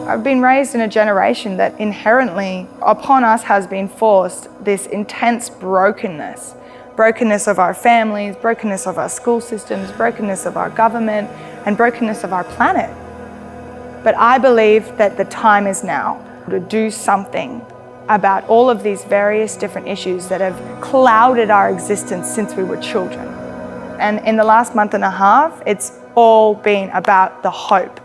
I've been raised in a generation that inherently upon us has been forced this intense brokenness. Brokenness of our families, brokenness of our school systems, brokenness of our government, and brokenness of our planet. But I believe that the time is now to do something about all of these various different issues that have clouded our existence since we were children. And in the last month and a half, it's all been about the hope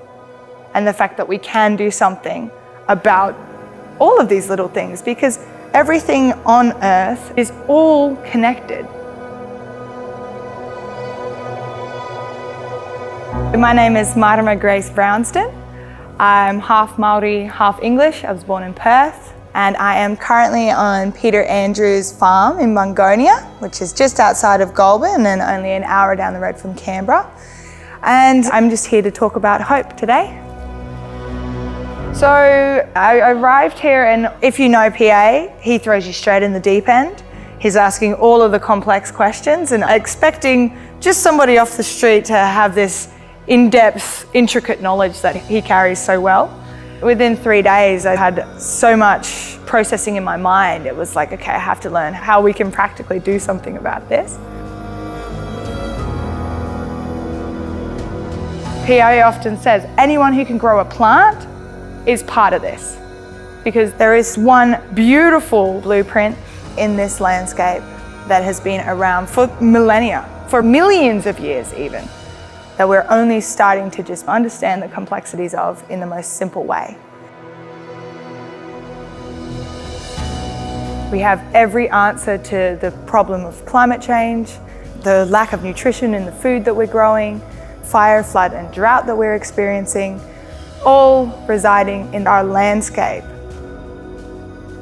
and the fact that we can do something about all of these little things, because everything on earth is all connected. My name is Marama Brownsdon. I'm half Māori, half English. I was born in Perth, and I am currently on Peter Andrews farm in Bungonia, which is just outside of Goulburn and only an hour down the road from Canberra. And I'm just here to talk about hope today. So I arrived here, and if you know PA, he throws you straight in the deep end. He's asking all of the complex questions and expecting just somebody off the street to have this in-depth, intricate knowledge that he carries so well. Within 3 days, I had so much processing in my mind. It was like, okay, I have to learn how we can practically do something about this. PA often says, anyone who can grow a plant is part of this, because there is one beautiful blueprint in this landscape that has been around for millennia, for millions of years even, that we're only starting to just understand the complexities of in the most simple way. We have every answer to the problem of climate change, the lack of nutrition in the food that we're growing, fire, flood and drought that we're experiencing, all residing in our landscape.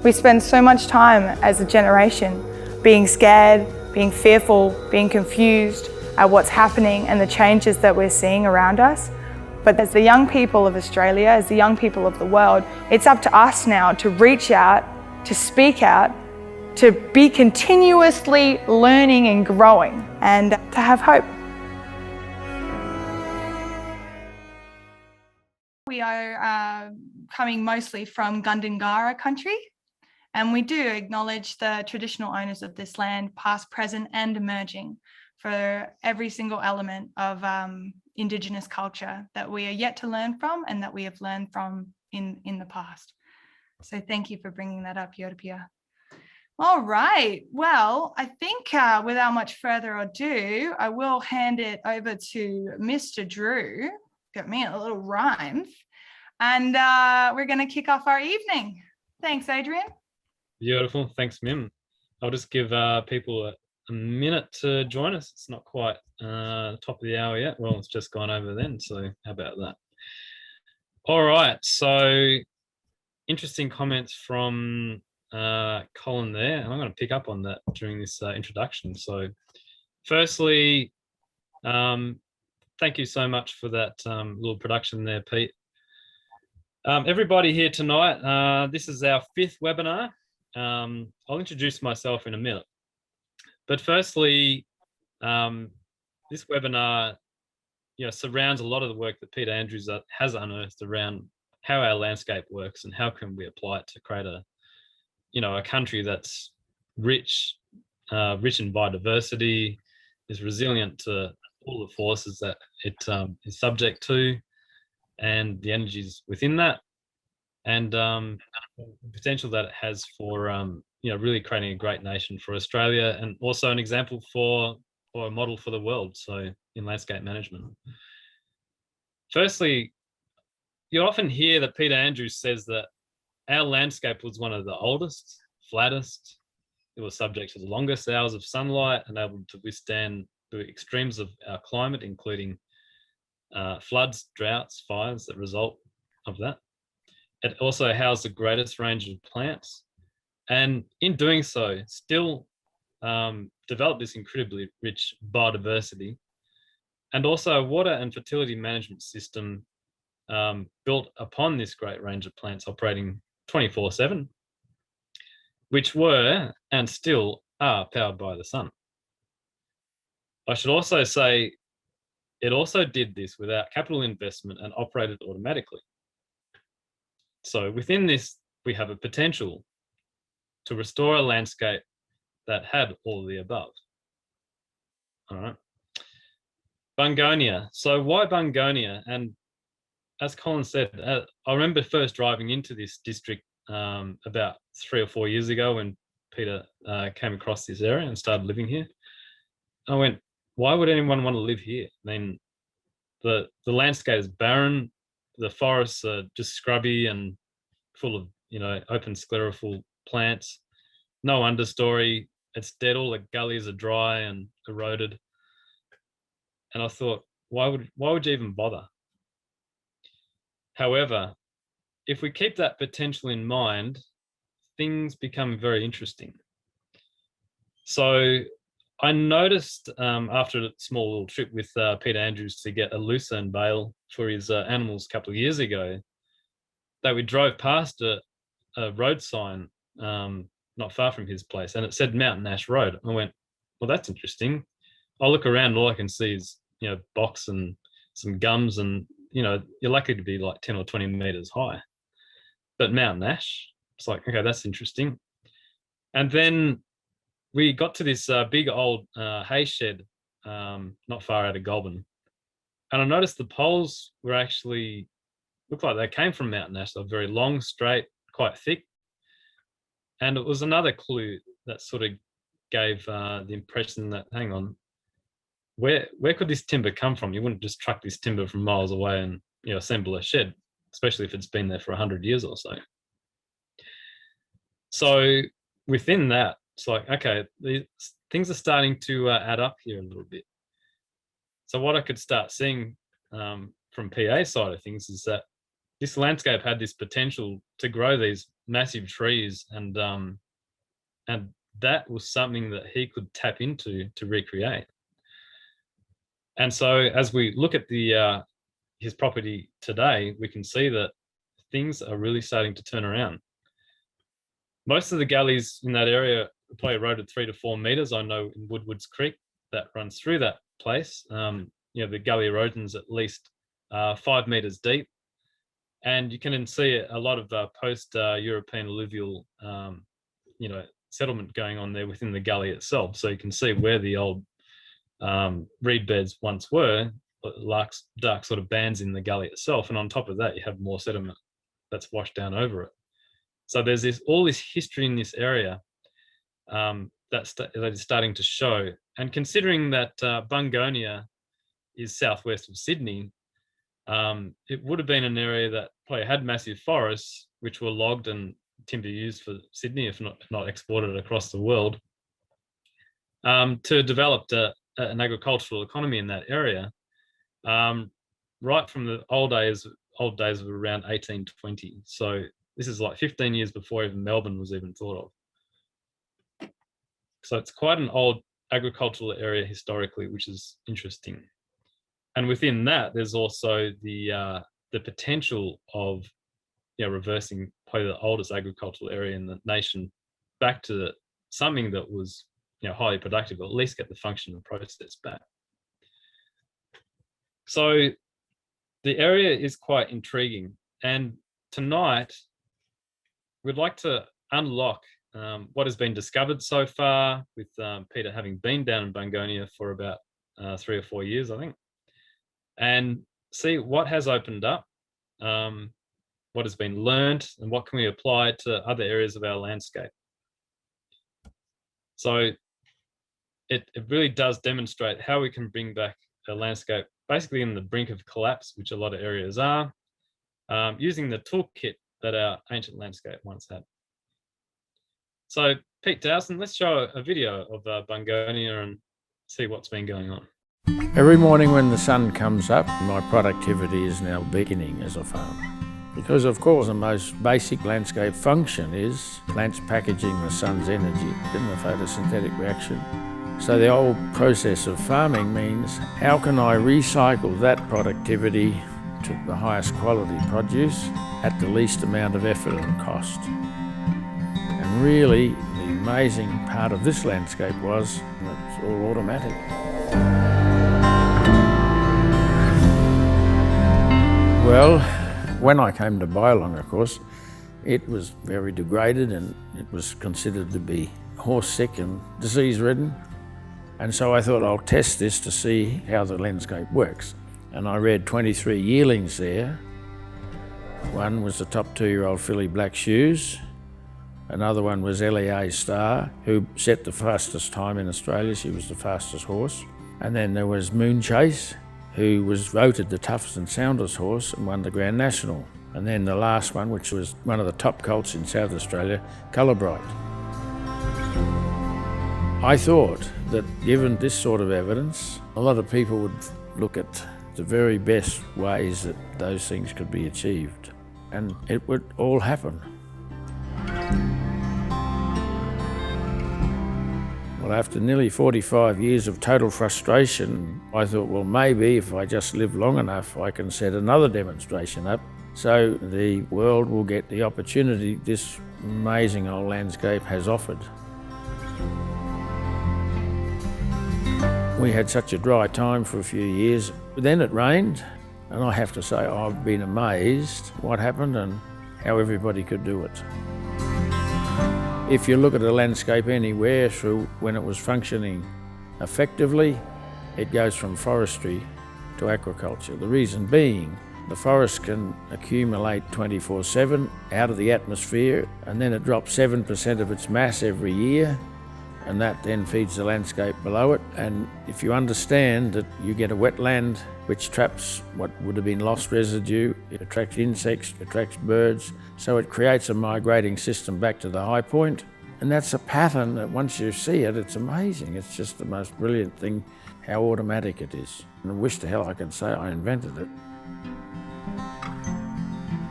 We spend so much time as a generation being scared, being fearful, being confused at what's happening and the changes that we're seeing around us. But as the young people of Australia, as the young people of the world, it's up to us now to reach out, to speak out, to be continuously learning and growing, and to have hope. We are coming mostly from Gundungara country, and we do acknowledge the traditional owners of this land, past, present and emerging, for every single element of Indigenous culture that we are yet to learn from and that we have learned from in the past. So thank you for bringing that up, Yoripia. All right, well, I think without much further ado, I will hand it over to Mr. Drew. Got me a little rhymes, and we're going to kick off our evening. Thanks, Adrian. Beautiful. Thanks, Mim. I'll just give people a minute to join us. It's not quite top of the hour yet. Well, it's just gone over then, so how about that? All right, so interesting comments from Colin there, and I'm going to pick up on that during this introduction. So firstly, thank you so much for that little production there, Pete. Everybody here tonight, this is our 5th webinar. I'll introduce myself in a minute. But firstly, this webinar surrounds a lot of the work that Peter Andrews has unearthed around how our landscape works and how can we apply it to create a country that's rich in biodiversity, is resilient to all the forces that it is subject to, and the energies within that, and the potential that it has for really creating a great nation for Australia, and also an example or a model for the world, so in landscape management. Firstly, you often hear that Peter Andrews says that our landscape was one of the oldest, flattest. It was subject to the longest hours of sunlight and able to withstand the extremes of our climate, including floods, droughts, fires that result of that. It also housed the greatest range of plants, and in doing so, still developed this incredibly rich biodiversity, and also a water and fertility management system built upon this great range of plants operating 24/7, which were and still are powered by the sun. I should also say it also did this without capital investment and operated automatically. So within this, we have a potential to restore a landscape that had all of the above. All right. Bungonia. So why Bungonia? And as Colin said, I remember first driving into this district about 3 or 4 years ago when Peter came across this area and started living here. I went, why would anyone want to live here? I mean, the landscape is barren, the forests are just scrubby and full of, open sclerophyll plants, no understory, it's dead, all the gullies are dry and eroded. And I thought, why would you even bother? However, if we keep that potential in mind, things become very interesting. So I noticed after a small little trip with Peter Andrews to get a lucerne bale for his animals a couple of years ago, that we drove past a road sign not far from his place, and it said Mountain Ash Road. I went, well, that's interesting. I look around, all I can see is, box and some gums, and, you're likely to be like 10 or 20 meters high. But Mountain Ash, it's like, okay, that's interesting. And then we got to this big old hay shed not far out of Goulburn. And I noticed the poles were actually, looked like they came from Mountain Ash. They were very long, straight, quite thick. And it was another clue that sort of gave the impression that, hang on, where could this timber come from? You wouldn't just truck this timber from miles away and assemble a shed, especially if it's been there for 100 years or so. So within that, it's like, okay, these things are starting to add up here a little bit. So what I could start seeing from PA side of things is that this landscape had this potential to grow these massive trees, and that was something that he could tap into to recreate. And so as we look at his property today, we can see that things are really starting to turn around. Most of the gullies in that area are probably eroded 3 to 4 meters. I know in Woodwards Creek that runs through that place, the gully erosion's at least 5 meters deep. And you can see a lot of post-European alluvial, settlement going on there within the gully itself. So you can see where the old reed beds once were, dark sort of bands in the gully itself. And on top of that, you have more sediment that's washed down over it. So there's all this history in this area that is starting to show. And considering that Bungonia is southwest of Sydney, it would have been an area that probably had massive forests, which were logged and timber used for Sydney, if not exported across the world, to develop an agricultural economy in that area, right from the old days of around 1820. So this is like 15 years before even Melbourne was even thought of. So it's quite an old agricultural area historically, which is interesting. And within that, there's also the potential of reversing probably the oldest agricultural area in the nation back to something that was highly productive, or at least get the function and process back. So the area is quite intriguing, and tonight we'd like to unlock what has been discovered so far, with Peter having been down in Bungonia for about 3 or 4 years, I think, and see what has opened up, what has been learned, and what can we apply to other areas of our landscape. So it really does demonstrate how we can bring back a landscape basically in the brink of collapse, which a lot of areas are, using the toolkit that our ancient landscape once had. So Pete Dowson, let's show a video of Bungonia and see what's been going on. Every morning when the sun comes up, my productivity is now beginning as a farmer. Because of course the most basic landscape function is plants packaging the sun's energy in the photosynthetic reaction. So the whole process of farming means, how can I recycle that productivity to the highest quality produce at the least amount of effort and cost? And really, the amazing part of this landscape was it's all automatic. Well, when I came to Bylong, of course, It was very degraded and it was considered to be horse sick and disease ridden. And so I thought I'll test this to see how the landscape works. And I read 23 yearlings there. One was the top 2-year-old filly Black Shoes. Another one was LEA Star, who set the fastest time in Australia. She was the fastest horse. And then there was Moon Chase, who was voted the toughest and soundest horse and won the Grand National. And then the last one, which was one of the top colts in South Australia, Colour Bright. I thought that given this sort of evidence, a lot of people would look at the very best ways that those things could be achieved, and it would all happen. Well, after nearly 45 years of total frustration, I thought, well, maybe if I just live long enough, I can set another demonstration up so the world will get the opportunity this amazing old landscape has offered. We had such a dry time for a few years. Then it rained, and I have to say I've been amazed what happened and how everybody could do it. If you look at a landscape anywhere through when it was functioning effectively, it goes from forestry to aquaculture. The reason being, the forest can accumulate 24/7 out of the atmosphere, and then it drops 7% of its mass every year, and that then feeds the landscape below it. And if you understand that you get a wetland which traps what would have been lost residue, it attracts insects, it attracts birds, so it creates a migrating system back to the high point. And that's a pattern that once you see it, it's amazing. It's just the most brilliant thing, how automatic it is. And I wish to hell I could say I invented it.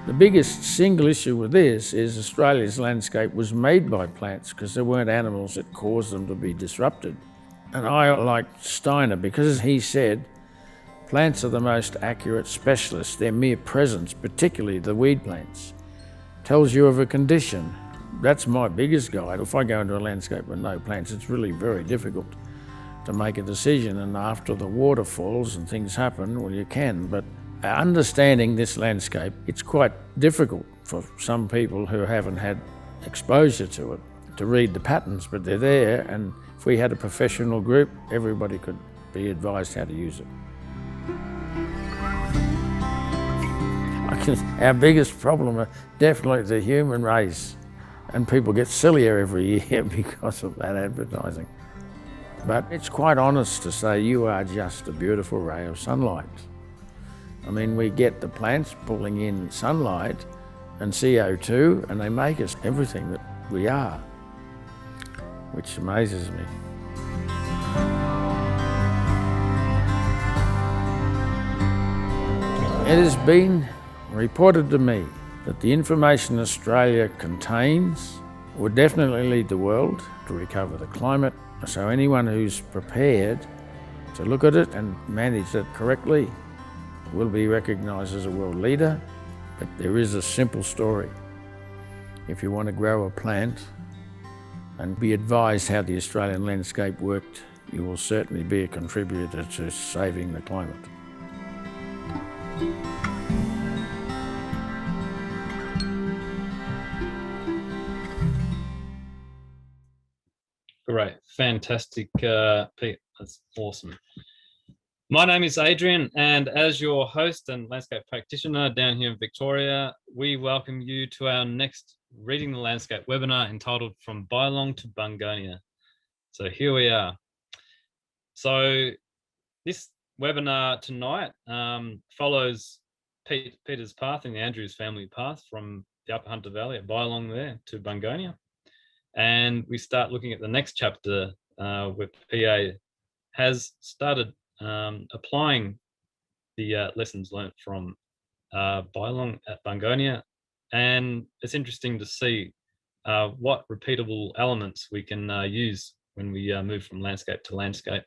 The biggest single issue with this is Australia's landscape was made by plants because there weren't animals that caused them to be disrupted. And I liked Steiner because he said, plants are the most accurate specialists. Their mere presence, particularly the weed plants, tells you of a condition. That's my biggest guide. If I go into a landscape with no plants, it's really very difficult to make a decision. And after the water falls and things happen, well, you can. But understanding this landscape, it's quite difficult for some people who haven't had exposure to it to read the patterns, but they're there. And if we had a professional group, everybody could be advised how to use it. Our biggest problem are definitely the human race, and people get sillier every year because of that advertising. But it's quite honest to say you are just a beautiful ray of sunlight. I mean, we get the plants pulling in sunlight and CO2, and they make us everything that we are, which amazes me. It has been reported to me that the information Australia contains would definitely lead the world to recover the climate. So anyone who's prepared to look at it and manage it correctly will be recognised as a world leader. But there is a simple story. If you want to grow a plant and be advised how the Australian landscape worked, you will certainly be a contributor to saving the climate. Great, fantastic, Pete. That's awesome. My name is Adrian, and as your host and landscape practitioner down here in Victoria, we welcome you to our next Reading the Landscape webinar entitled From Bylong to Bungonia. So here we are. So this webinar tonight follows Peter's path in the Andrews family path from the Upper Hunter Valley at Bylong there to Bungonia. And we start looking at the next chapter where PA has started applying the lessons learnt from Bylong at Bungonia. And it's interesting to see what repeatable elements we can use when we move from landscape to landscape.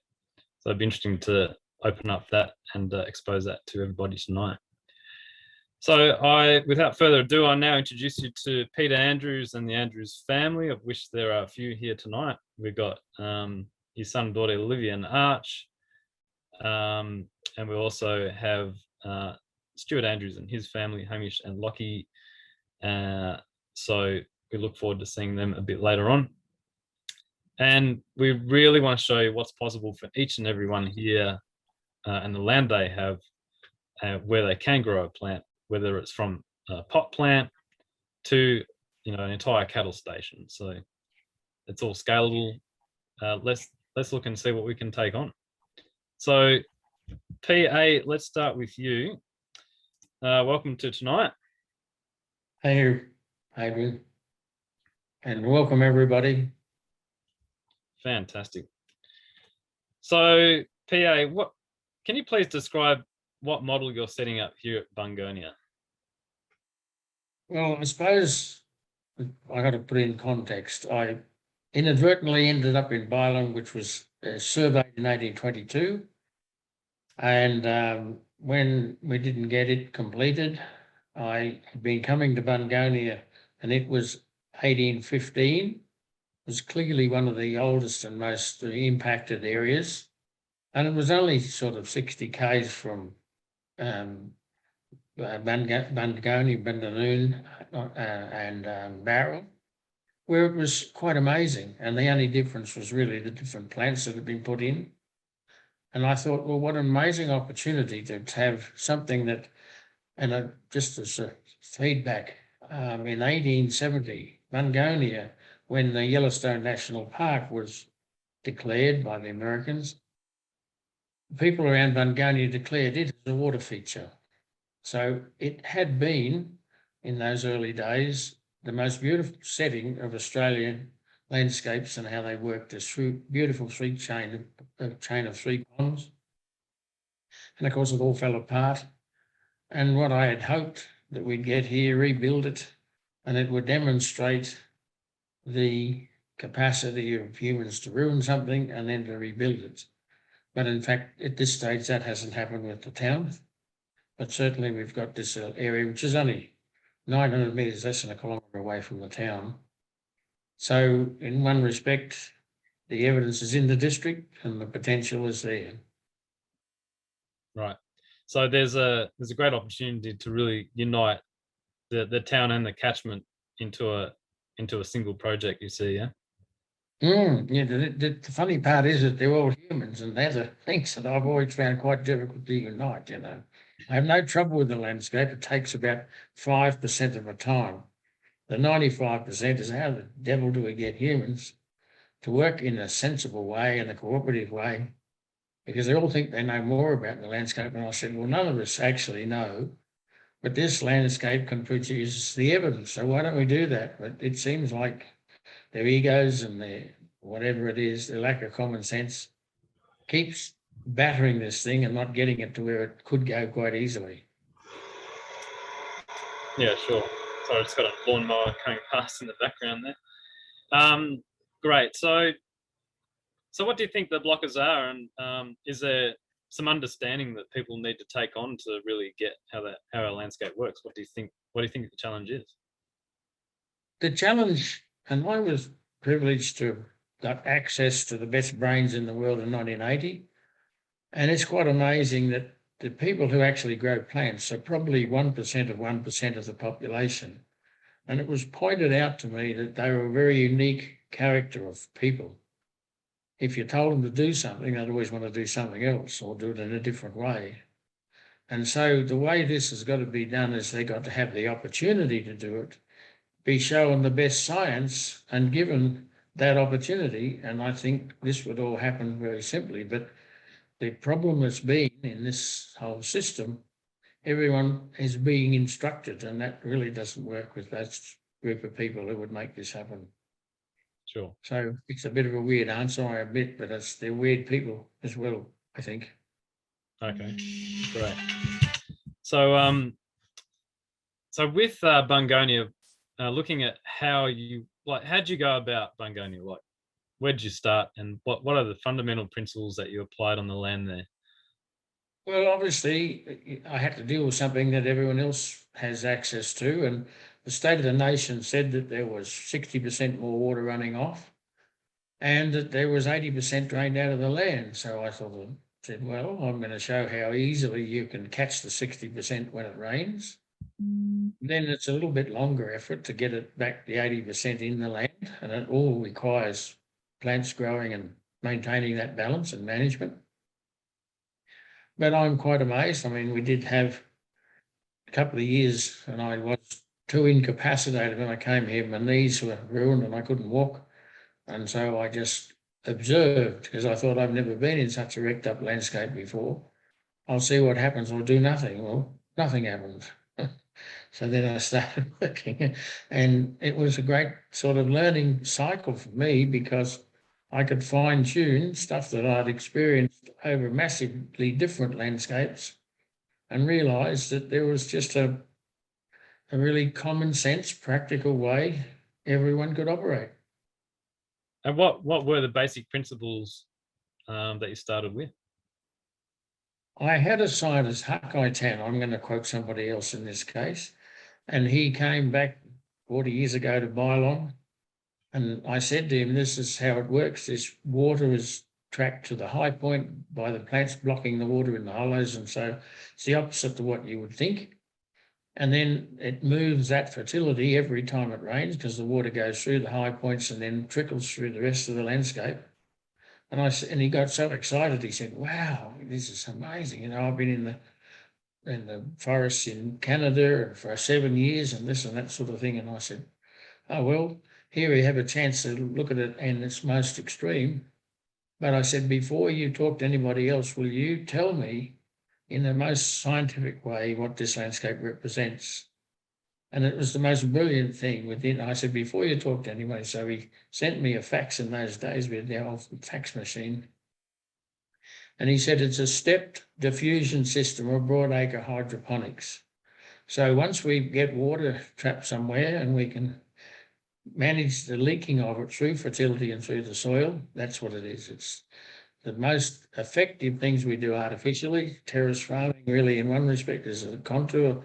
So it'd be interesting to open up that and expose that to everybody tonight. So without further ado, I now introduce you to Peter Andrews and the Andrews family, of which there are a few here tonight. We've got his son and daughter, Olivia and Arch. And we also have Stuart Andrews and his family, Hamish and Lockie, So we look forward to seeing them a bit later on. And we really want to show you what's possible for each and every one here and the land they have, where they can grow a plant, whether it's from a pot plant to an entire cattle station. So it's all scalable. Let's look and see what we can take on. So PA, let's start with you. Welcome to tonight. Thank you, Adrian, and welcome everybody. Fantastic. So PA, can you please describe what model you're setting up here at Bungonia? Well, I suppose I got to put in context. I inadvertently ended up in Bylong, which was surveyed in 1822. And when we didn't get it completed, I had been coming to Bungonia, and it was 1815. It was clearly one of the oldest and most impacted areas. And it was only sort of 60 k's from Bungonia, Bundoon, and Barrel, where it was quite amazing. And the only difference was really the different plants that had been put in. And I thought, well, what an amazing opportunity to have something that, and just as a feedback, in 1870, Bungonia, when the Yellowstone National Park was declared by the Americans, people around Bungonia declared it as a water feature. So it had been, in those early days, the most beautiful setting of Australian landscapes and how they worked as beautiful chain of three ponds. And of course, it all fell apart. And what I had hoped that we'd get here, rebuild it, and it would demonstrate the capacity of humans to ruin something and then to rebuild it. But in fact, at this stage, that hasn't happened with the town. But certainly we've got this area, which is only 900 metres, less than a kilometre away from the town. So in one respect, the evidence is in the district and the potential is there. Right. So there's a great opportunity to really unite the town and the catchment into a single project, you see, yeah? Yeah, the funny part is that they're all humans, and they're the things that I've always found quite difficult to unite, I have no trouble with the landscape. It takes about 5% of the time. The 95% is how the devil do we get humans to work in a sensible way, in a cooperative way, because they all think they know more about the landscape. And I said, well, none of us actually know, but this landscape can produce the evidence. So why don't we do that? But it seems like their egos and their whatever it is, their lack of common sense keeps battering this thing and not getting it to where it could go quite easily. Yeah, sure. So I just got a lawnmower going past in the background there. Great. So what do you think the blockers are, and is there some understanding that people need to take on to really get how our landscape works? What do you think the challenge is? The challenge, and I was privileged to got access to the best brains in the world in 1980, and it's quite amazing that the people who actually grow plants are probably 1% of 1% of the population. And it was pointed out to me that they were a very unique character of people. If you told them to do something, they'd always want to do something else or do it in a different way. And so the way this has got to be done is they got to have the opportunity to do it, be shown the best science and given that opportunity. And I think this would all happen very simply. But the problem has been in this whole system, everyone is being instructed, and that really doesn't work with that group of people who would make this happen. Sure. So it's a bit of a weird answer, I admit, but they're weird people as well, I think. Okay, great. So with Bungonia, looking at how'd you go about Bungonia? Like, where did you start, and what are the fundamental principles that you applied on the land there? Well, obviously, I had to deal with something that everyone else has access to, and the State of the Nation said that there was 60% more water running off and that there was 80% drained out of the land. So I said, well, I'm going to show how easily you can catch the 60% when it rains. Then it's a little bit longer effort to get it back the 80% in the land, and it all requires plants growing and maintaining that balance and management. But I'm quite amazed. I mean, we did have a couple of years and I was too incapacitated when I came here. My knees were ruined and I couldn't walk. And so I just observed, because I thought I've never been in such a wrecked up landscape before. I'll see what happens. I'll do nothing. Well, nothing happened. So then I started working, and it was a great sort of learning cycle for me, because I could fine tune stuff that I'd experienced over massively different landscapes and realise that there was just a really common sense, practical way everyone could operate. And what were the basic principles that you started with? I had a scientist, Huck Itan, I'm going to quote somebody else in this case, and he came back 40 years ago to Bylong, and I said to him, this is how it works. This water is tracked to the high point by the plants blocking the water in the hollows, and so it's the opposite to what you would think. And then it moves that fertility every time it rains, because the water goes through the high points and then trickles through the rest of the landscape. And he got so excited, he said, wow, this is amazing. You know, I've been in the forests in Canada for 7 years and this and that sort of thing. And I said, oh, well, here we have a chance to look at it in its most extreme. But I said, before you talk to anybody else, will you tell me in the most scientific way what this landscape represents? And it was the most brilliant thing within. I said, before you talk to anybody, so he sent me a fax in those days with the old fax machine. And he said, it's a stepped diffusion system or broadacre hydroponics. So once we get water trapped somewhere and we can manage the leaking of it through fertility and through the soil, that's what it is. It's the most effective things we do artificially. Terrace farming, really, in one respect, is a contour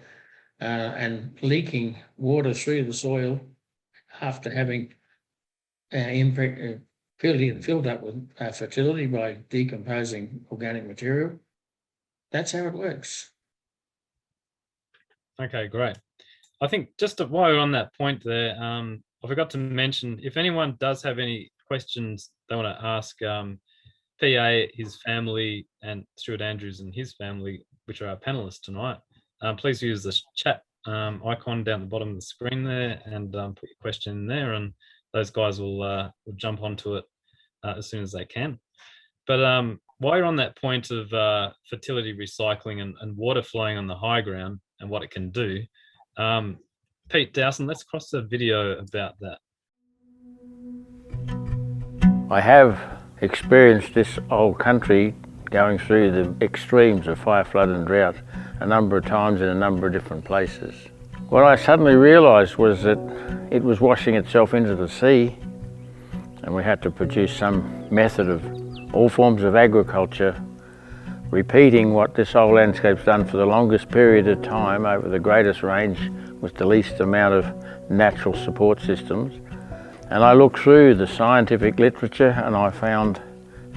and leaking water through the soil after having filled up with fertility by decomposing organic material. That's how it works. Okay, great. I think just while we're on that point there, I forgot to mention, if anyone does have any questions they want to ask PA, his family, and Stuart Andrews and his family, which are our panelists tonight, please use the chat icon down the bottom of the screen there and put your question in there, and those guys will jump onto it as soon as they can. But while you're on that point of fertility recycling and water flowing on the high ground and what it can do, Pete Dowson, let's cross the video about that. I have experienced this old country going through the extremes of fire, flood and drought a number of times in a number of different places. What I suddenly realised was that it was washing itself into the sea, and we had to produce some method of all forms of agriculture, repeating what this old landscape's done for the longest period of time over the greatest range with the least amount of natural support systems. And I looked through the scientific literature and I found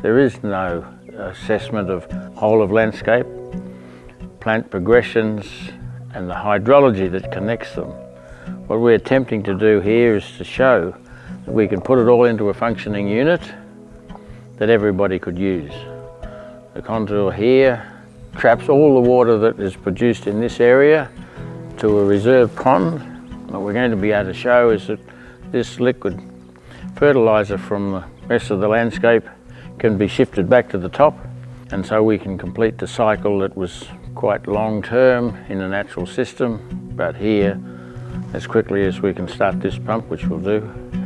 there is no assessment of whole of landscape, plant progressions and the hydrology that connects them. What we're attempting to do here is to show that we can put it all into a functioning unit that everybody could use. The contour here traps all the water that is produced in this area to a reserve pond. What we're going to be able to show is that this liquid fertiliser from the rest of the landscape can be shifted back to the top, and so we can complete the cycle that was quite long term in a natural system, but here as quickly as we can start this pump, which we'll do,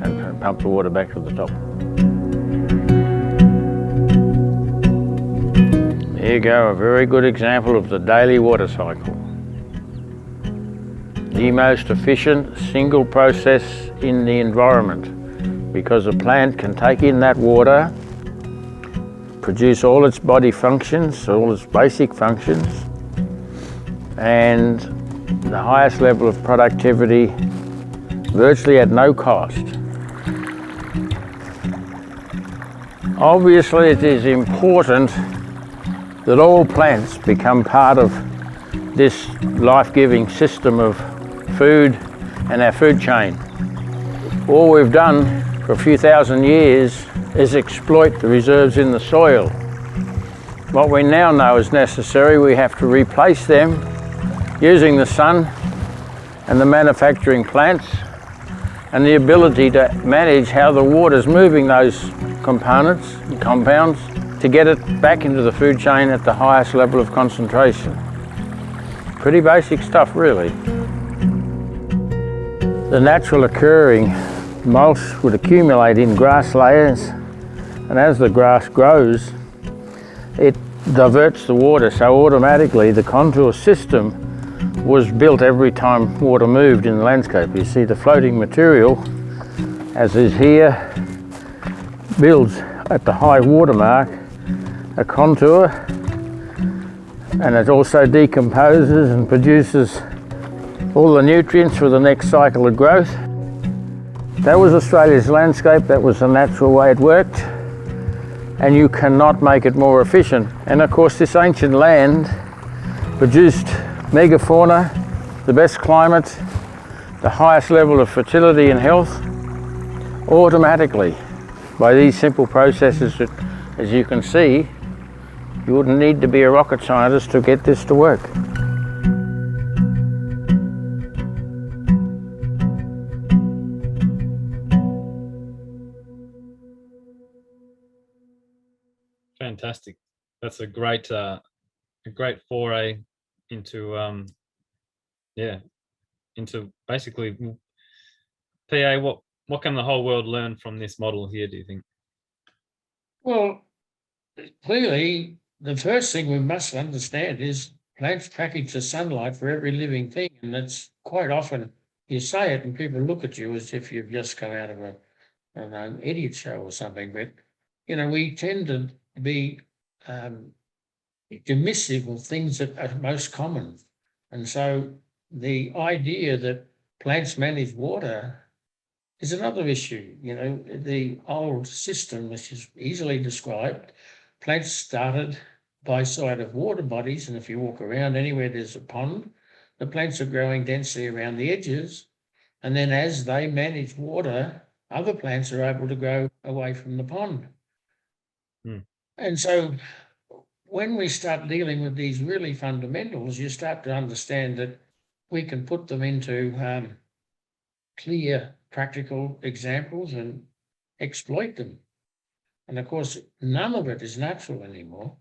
and pump the water back to the top. There you go, a very good example of the daily water cycle. The most efficient single process in the environment, because a plant can take in that water, produce all its body functions, all its basic functions, and the highest level of productivity virtually at no cost. Obviously, it is important that all plants become part of this life-giving system of food and our food chain. All we've done for a few thousand years is exploit the reserves in the soil. What we now know is necessary, we have to replace them using the sun and the manufacturing plants and the ability to manage how the water's moving those components and compounds to get it back into the food chain at the highest level of concentration. Pretty basic stuff, really. The natural occurring mulch would accumulate in grass layers, and as the grass grows, it diverts the water, so automatically the contour system was built every time water moved in the landscape. You see the floating material, as is here, builds at the high water mark a contour, and it also decomposes and produces all the nutrients for the next cycle of growth. That was Australia's landscape, that was the natural way it worked, and you cannot make it more efficient. And of course this ancient land produced megafauna, the best climate, the highest level of fertility and health, automatically by these simple processes that, as you can see, you wouldn't need to be a rocket scientist to get this to work. Fantastic. That's a great foray into into basically, PA. What can the whole world learn from this model here, do you think? Well, clearly, the first thing we must understand is plants package the sunlight for every living thing, and that's quite often you say it and people look at you as if you've just come out of an idiot show or something. But you know, we tend to be dismissive of things that are most common, and so the idea that plants manage water is another issue. You know, the old system, which is easily described, plants started by side of water bodies, and if you walk around anywhere there's a pond, the plants are growing densely around the edges, and then as they manage water, other plants are able to grow away from the pond. And so when we start dealing with these really fundamentals, you start to understand that we can put them into clear, practical examples and exploit them. And of course, none of it is natural anymore.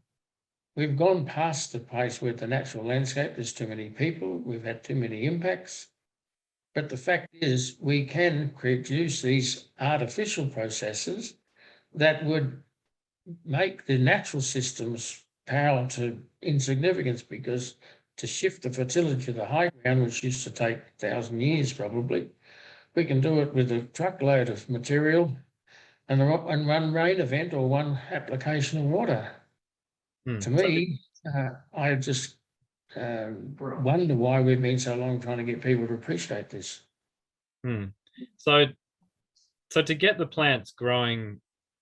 We've gone past the place where the natural landscape, there's too many people, we've had too many impacts. But the fact is, we can produce these artificial processes that would make the natural systems pale to insignificance, because to shift the fertility to the high ground, which used to take 1,000 years probably, we can do it with a truckload of material and one rain event or one application of water. To me, I just wonder why we've been so long trying to get people to appreciate this. So to get the plants growing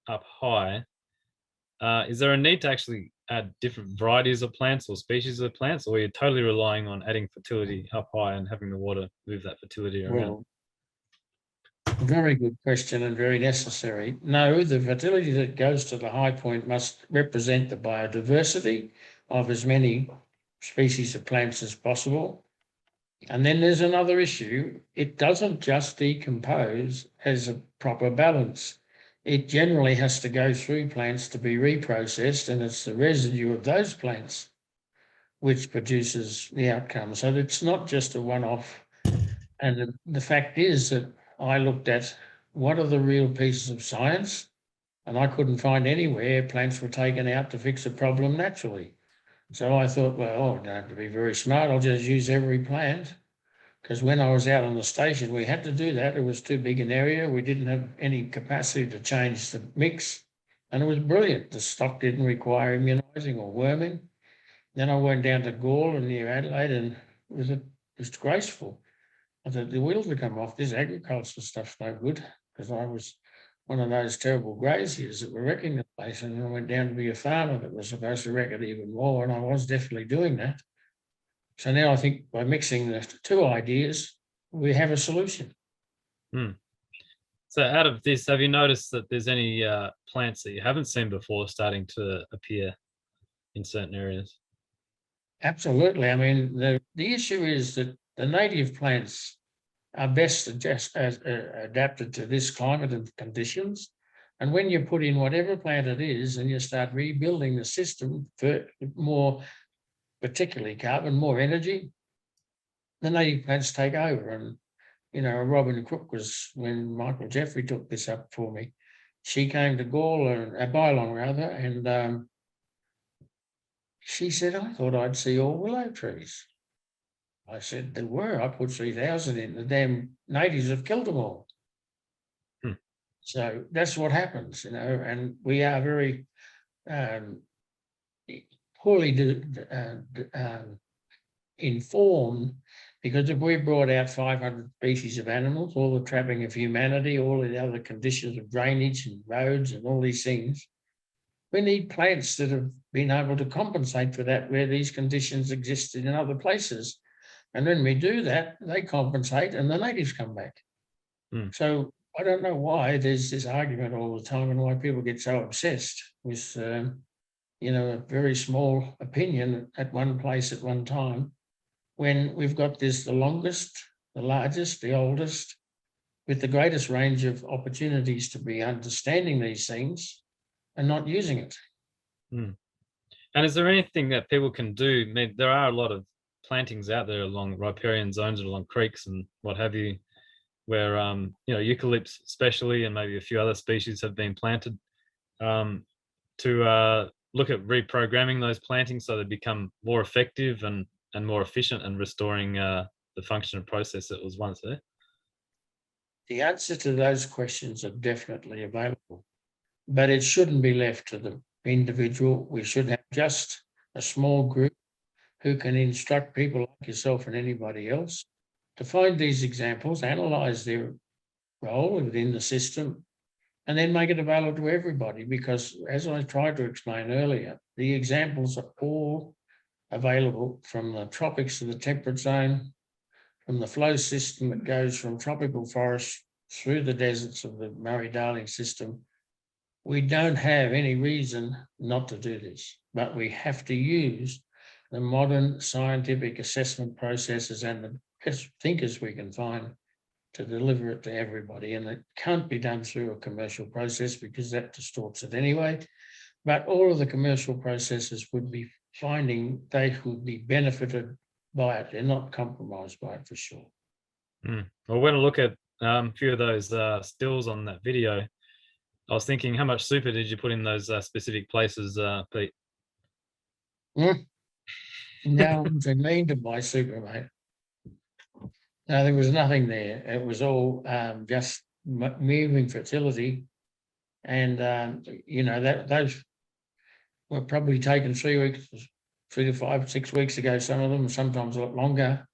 up high, is there a need to actually add different varieties of plants or species of plants, or are you totally relying on adding fertility up high and having the water move that fertility around? Well, very good question and very necessary. No, the fertility that goes to the high point must represent the biodiversity of as many species of plants as possible. And then there's another issue. It doesn't just decompose as a proper balance. It generally has to go through plants to be reprocessed, and it's the residue of those plants which produces the outcome. So it's not just a one-off. And the fact is that I looked at what are the real pieces of science, and I couldn't find anywhere plants were taken out to fix a problem naturally. So I thought, well, I don't have to be very smart, I'll just use every plant. Because when I was out on the station, we had to do that. It was too big an area. We didn't have any capacity to change the mix. And it was brilliant. The stock didn't require immunising or worming. Then I went down to Gawler near Adelaide, and it was graceful. I thought the wheels would come off. This agricultural stuff's no good, because I was one of those terrible graziers that were wrecking the place, and I went down to be a farmer that was supposed to wreck it even more, and I was definitely doing that. So now I think by mixing the two ideas, we have a solution. So out of this, have you noticed that there's any plants that you haven't seen before starting to appear in certain areas? Absolutely. I mean, the issue is that the native plants are best adapted to this climate and conditions. And when you put in whatever plant it is and you start rebuilding the system for more, particularly carbon, more energy, the native plants take over. And, you know, Robin Cook was, when Michael Jeffrey took this up for me, she came to Bylong rather, and she said, I thought I'd see all willow trees. I said, there were. I put 3,000 in. The damn natives have killed them all. So that's what happens, you know, and we are very poorly informed, because if we brought out 500 species of animals, all the trapping of humanity, all the other conditions of drainage and roads and all these things, we need plants that have been able to compensate for that where these conditions existed in other places. And when we do that, they compensate and the natives come back. So I don't know why there's this argument all the time and why people get so obsessed with, you know, a very small opinion at one place at one time, when we've got this, the longest, the largest, the oldest, with the greatest range of opportunities to be understanding these things and not using it. And is there anything that people can do? I mean, there are a lot of plantings out there along riparian zones and along creeks and what have you, where you know, eucalypts especially, and maybe a few other species have been planted, to look at reprogramming those plantings so they become more effective and more efficient and restoring the function and process that was once there? The answer to those questions are definitely available, but it shouldn't be left to the individual. We should have just a small group who can instruct people like yourself and anybody else to find these examples, analyse their role within the system, and then make it available to everybody. Because as I tried to explain earlier, the examples are all available from the tropics to the temperate zone, from the flow system that goes from tropical forests through the deserts of the Murray-Darling system. We don't have any reason not to do this, but we have to use the modern scientific assessment processes and the best thinkers we can find to deliver it to everybody. And it can't be done through a commercial process because that distorts it anyway. But all of the commercial processes would be finding they would be benefited by it. They're not compromised by it for sure. Well, when I look at a few of those stills on that video, I was thinking, how much super did you put in those specific places, Pete? No one's been mean to buy super, mate. No, there was nothing there. It was all just moving fertility. And, you know, those were probably taken 3 to 5, 6 weeks ago, some of them, sometimes a lot longer.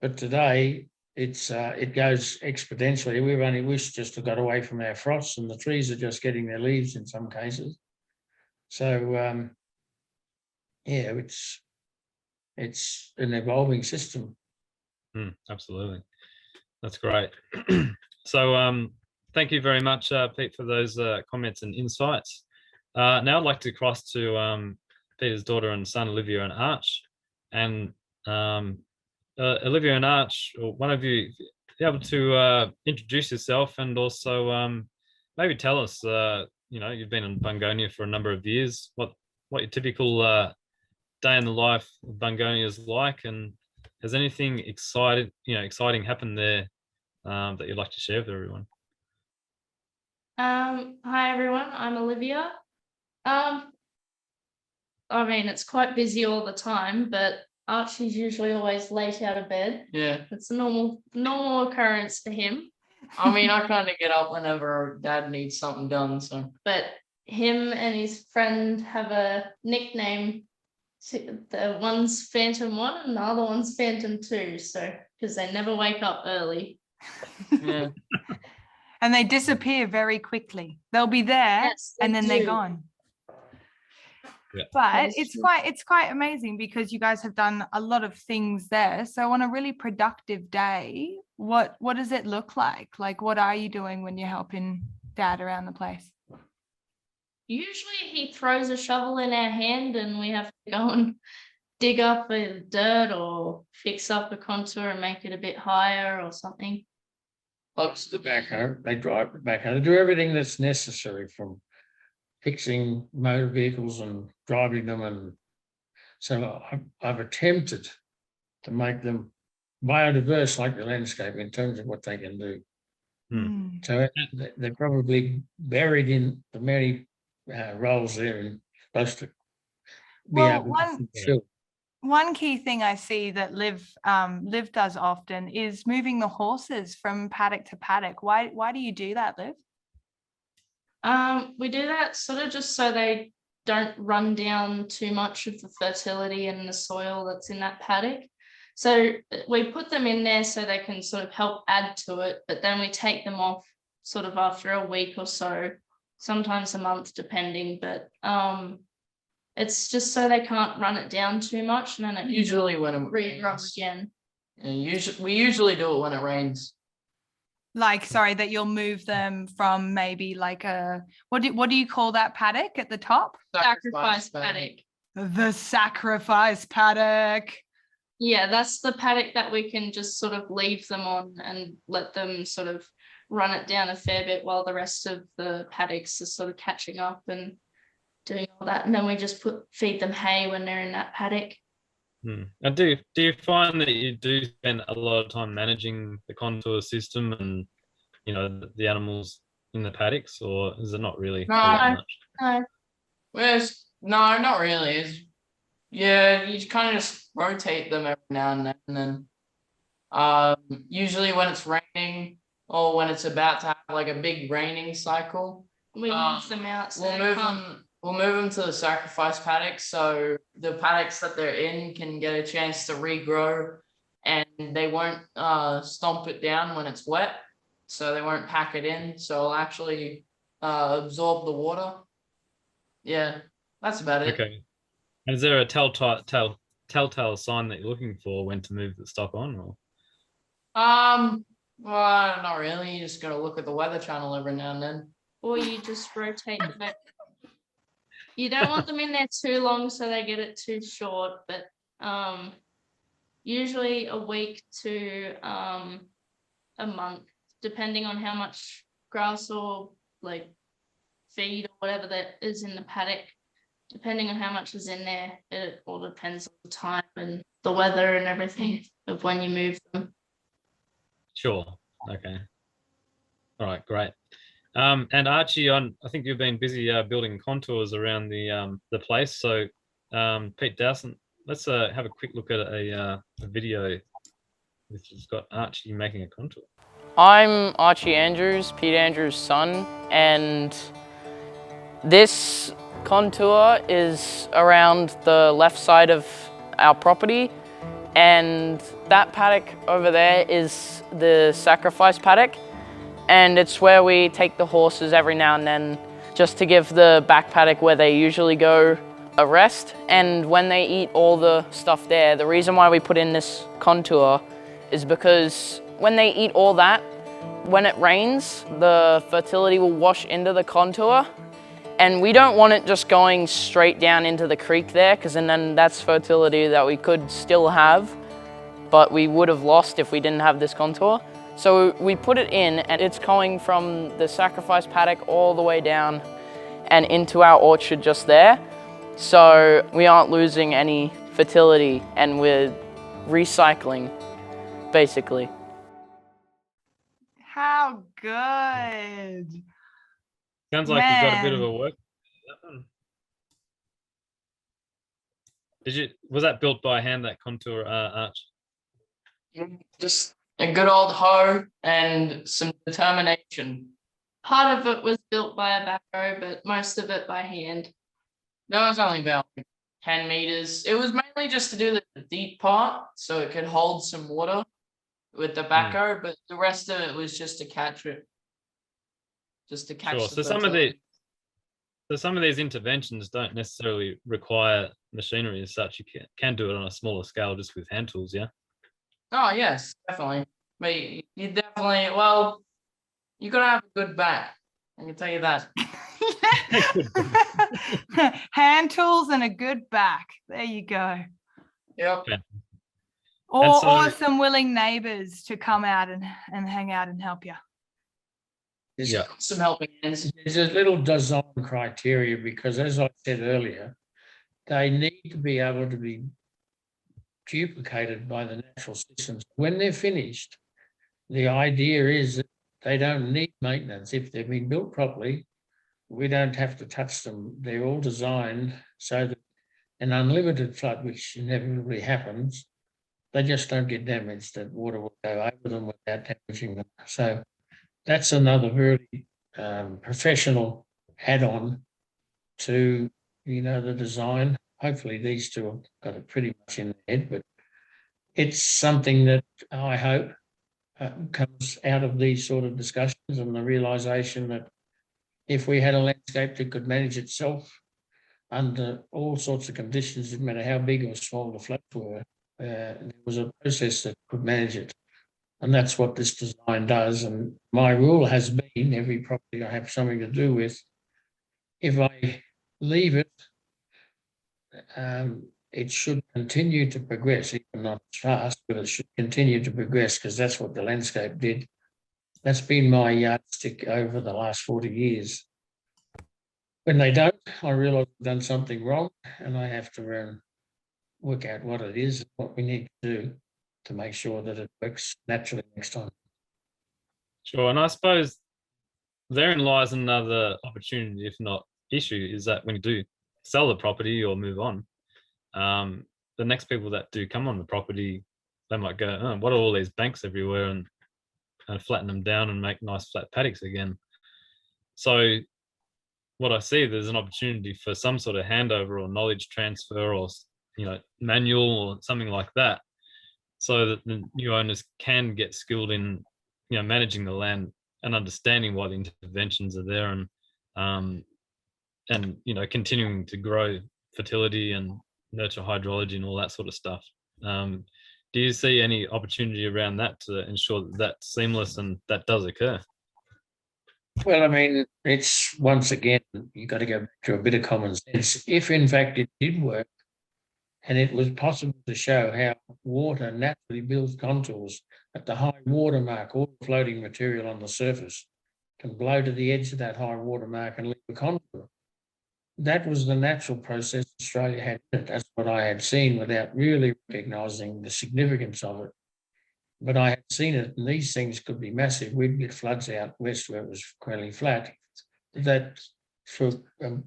But today, it goes exponentially. We've only wished just to got away from our frosts, and the trees are just getting their leaves in some cases. So, yeah, it's an evolving system. Absolutely. That's great. So thank you very much, Pete, for those comments and insights. Now I'd like to cross to Peter's daughter and son, Olivia and Arch. And Olivia and Arch, or one of you, be able to introduce yourself and also maybe tell us, you know, you've been in Bungonia for a number of years, what your typical day in the life of Bungonia is like, and has anything exciting happened there that you'd like to share with everyone? Hi everyone, I'm Olivia. I mean, it's quite busy all the time, but Archie's usually always late out of bed. Yeah, It's a normal occurrence for him. I mean, I kind of get up whenever Dad needs something done. So, But him and his friend have a nickname. The one's Phantom 1 and the other one's Phantom 2. So, because they never wake up early. yeah, And they disappear very quickly. They'll be there Yes, they and then they're do. gone. But Yes. it's quite amazing because you guys have done a lot of things there. So on a really productive day, what does it look like? Like, what are you doing when you're helping Dad around the place? Usually he throws a shovel in our hand and we have to go and dig up the dirt or fix up a contour and make it a bit higher or something. Lots the backhoe, they drive the backhoe, they do everything that's necessary, from fixing motor vehicles and driving them, and so I've attempted to make them biodiverse like the landscape in terms of what they can do. So they're probably buried in the many roles there and supposed to be Well, able to fulfill. One key thing I see that Liv does often is moving the horses from paddock to paddock. Why do you do that, Liv? We do that sort of just so they don't run down too much of the fertility in the soil that's in that paddock. So we put them in there so they can sort of help add to it, but then we take them off sort of after a week or so, sometimes a month depending, but it's just so they can't run it down too much, and then it Usually when it regrows rains. again. And we usually do it when it rains. Like, sorry, that you'll move them from maybe like a what do you call that paddock at the top? Sacrifice paddock. The sacrifice paddock. Yeah, that's the paddock that we can just sort of leave them on and let them sort of run it down a fair bit while the rest of the paddocks are sort of catching up and doing all that. And then we just feed them hay when they're in that paddock. And do you find that you do spend a lot of time managing the contour system and, you know, the animals in the paddocks, or is it not really that much? No. Well, no, not really. Yeah, you kind of just rotate them every now and then. Usually when it's raining or when it's about to have like a big raining cycle, We move them out. So we'll move them to the sacrifice paddocks, so the paddocks that they're in can get a chance to regrow, and they won't stomp it down when it's wet, so they won't pack it in, so it'll actually absorb the water. Yeah, that's about it. Okay. And is there a telltale sign that you're looking for when to move the stock on? Or? Well, not really. You just gotta look at the Weather Channel every now and then. Or you just rotate them. You don't want them in there too long so they get it too short, but usually a week to a month, depending on how much grass or like feed or whatever that is in the paddock. Depending on how much is in there, it all depends on the time and the weather and everything of when you move them. Sure. Okay. All right. Great. And Archie, I think you've been busy building contours around the place. So, Pete Dowson, let's have a quick look at a video which has got Archie making a contour. I'm Archie Andrews, Peter Andrews' son, and this contour is around the left side of our property, and that paddock over there is the sacrifice paddock, and it's where we take the horses every now and then just to give the back paddock where they usually go a rest. And when they eat all the stuff there, the reason why we put in this contour is because when they eat all that, when it rains, the fertility will wash into the contour, and we don't want it just going straight down into the creek there, because then that's fertility that we could still have, but we would have lost if we didn't have this contour. So we put it in, and it's going from the sacrifice paddock all the way down and into our orchard just there. So we aren't losing any fertility, and we're recycling, basically. How good. Sounds like you've got a bit of a work. Was that built by hand, that contour, Arch? Just a good old hoe and some determination. Part of it was built by a backhoe, but most of it by hand. That was only about 10 meters. It was mainly just to do the deep part so it could hold some water with the backhoe, but the rest of it was just to catch it. Just to catch Sure. the So some of the So some of these interventions don't necessarily require machinery as such. You can do it on a smaller scale just with hand tools, yeah? Oh, yes, definitely. But you definitely, well, you got to have a good back. I can tell you that. Hand tools and a good back. There you go. Yep. Yeah. Or some willing neighbours to come out and hang out and help you. There's, Yeah. Some helping hands. there's a little design criteria because, as I said earlier, they need to be able to be duplicated by the natural systems. When they're finished, the idea is that they don't need maintenance. If they've been built properly, we don't have to touch them. They're all designed so that an unlimited flood, which inevitably happens, they just don't get damaged. That water will go over them without damaging them. So that's another very professional add-on to, the design. Hopefully these two have got it pretty much in their head, but it's something that I hope comes out of these sort of discussions and the realisation that if we had a landscape that could manage itself under all sorts of conditions, no matter how big or small the floods were, there was a process that could manage it. And that's what this design does. And my rule has been, every property I have something to do with, if I leave it, it should continue to progress, even not as fast, but it should continue to progress because that's what the landscape did. That's been my yardstick over the last 40 years. When they don't, I realise I've done something wrong and I have to work out what it is, what we need to do to make sure that it works naturally next time. Sure, and I suppose therein lies another opportunity, if not issue, is that when you do sell the property or move on, the next people that do come on the property, they might go, oh, what are all these banks everywhere, and kind of flatten them down and make nice flat paddocks again. So what I see, there's an opportunity for some sort of handover or knowledge transfer or, manual or something like that, so that the new owners can get skilled in, managing the land and understanding why the interventions are there, and continuing to grow fertility and nurture hydrology and all that sort of stuff. Do you see any opportunity around that to ensure that that's seamless and that does occur? Well, I mean, it's once again, you've got to go back to a bit of common sense. If in fact it did work and it was possible to show how water naturally builds contours at the high water mark, all the floating material on the surface can blow to the edge of that high water mark and leave a contour. That was the natural process Australia had in it. That's what I had seen without really recognising the significance of it. But I had seen it, and these things could be massive. We'd get floods out west where it was fairly flat. That for, I'm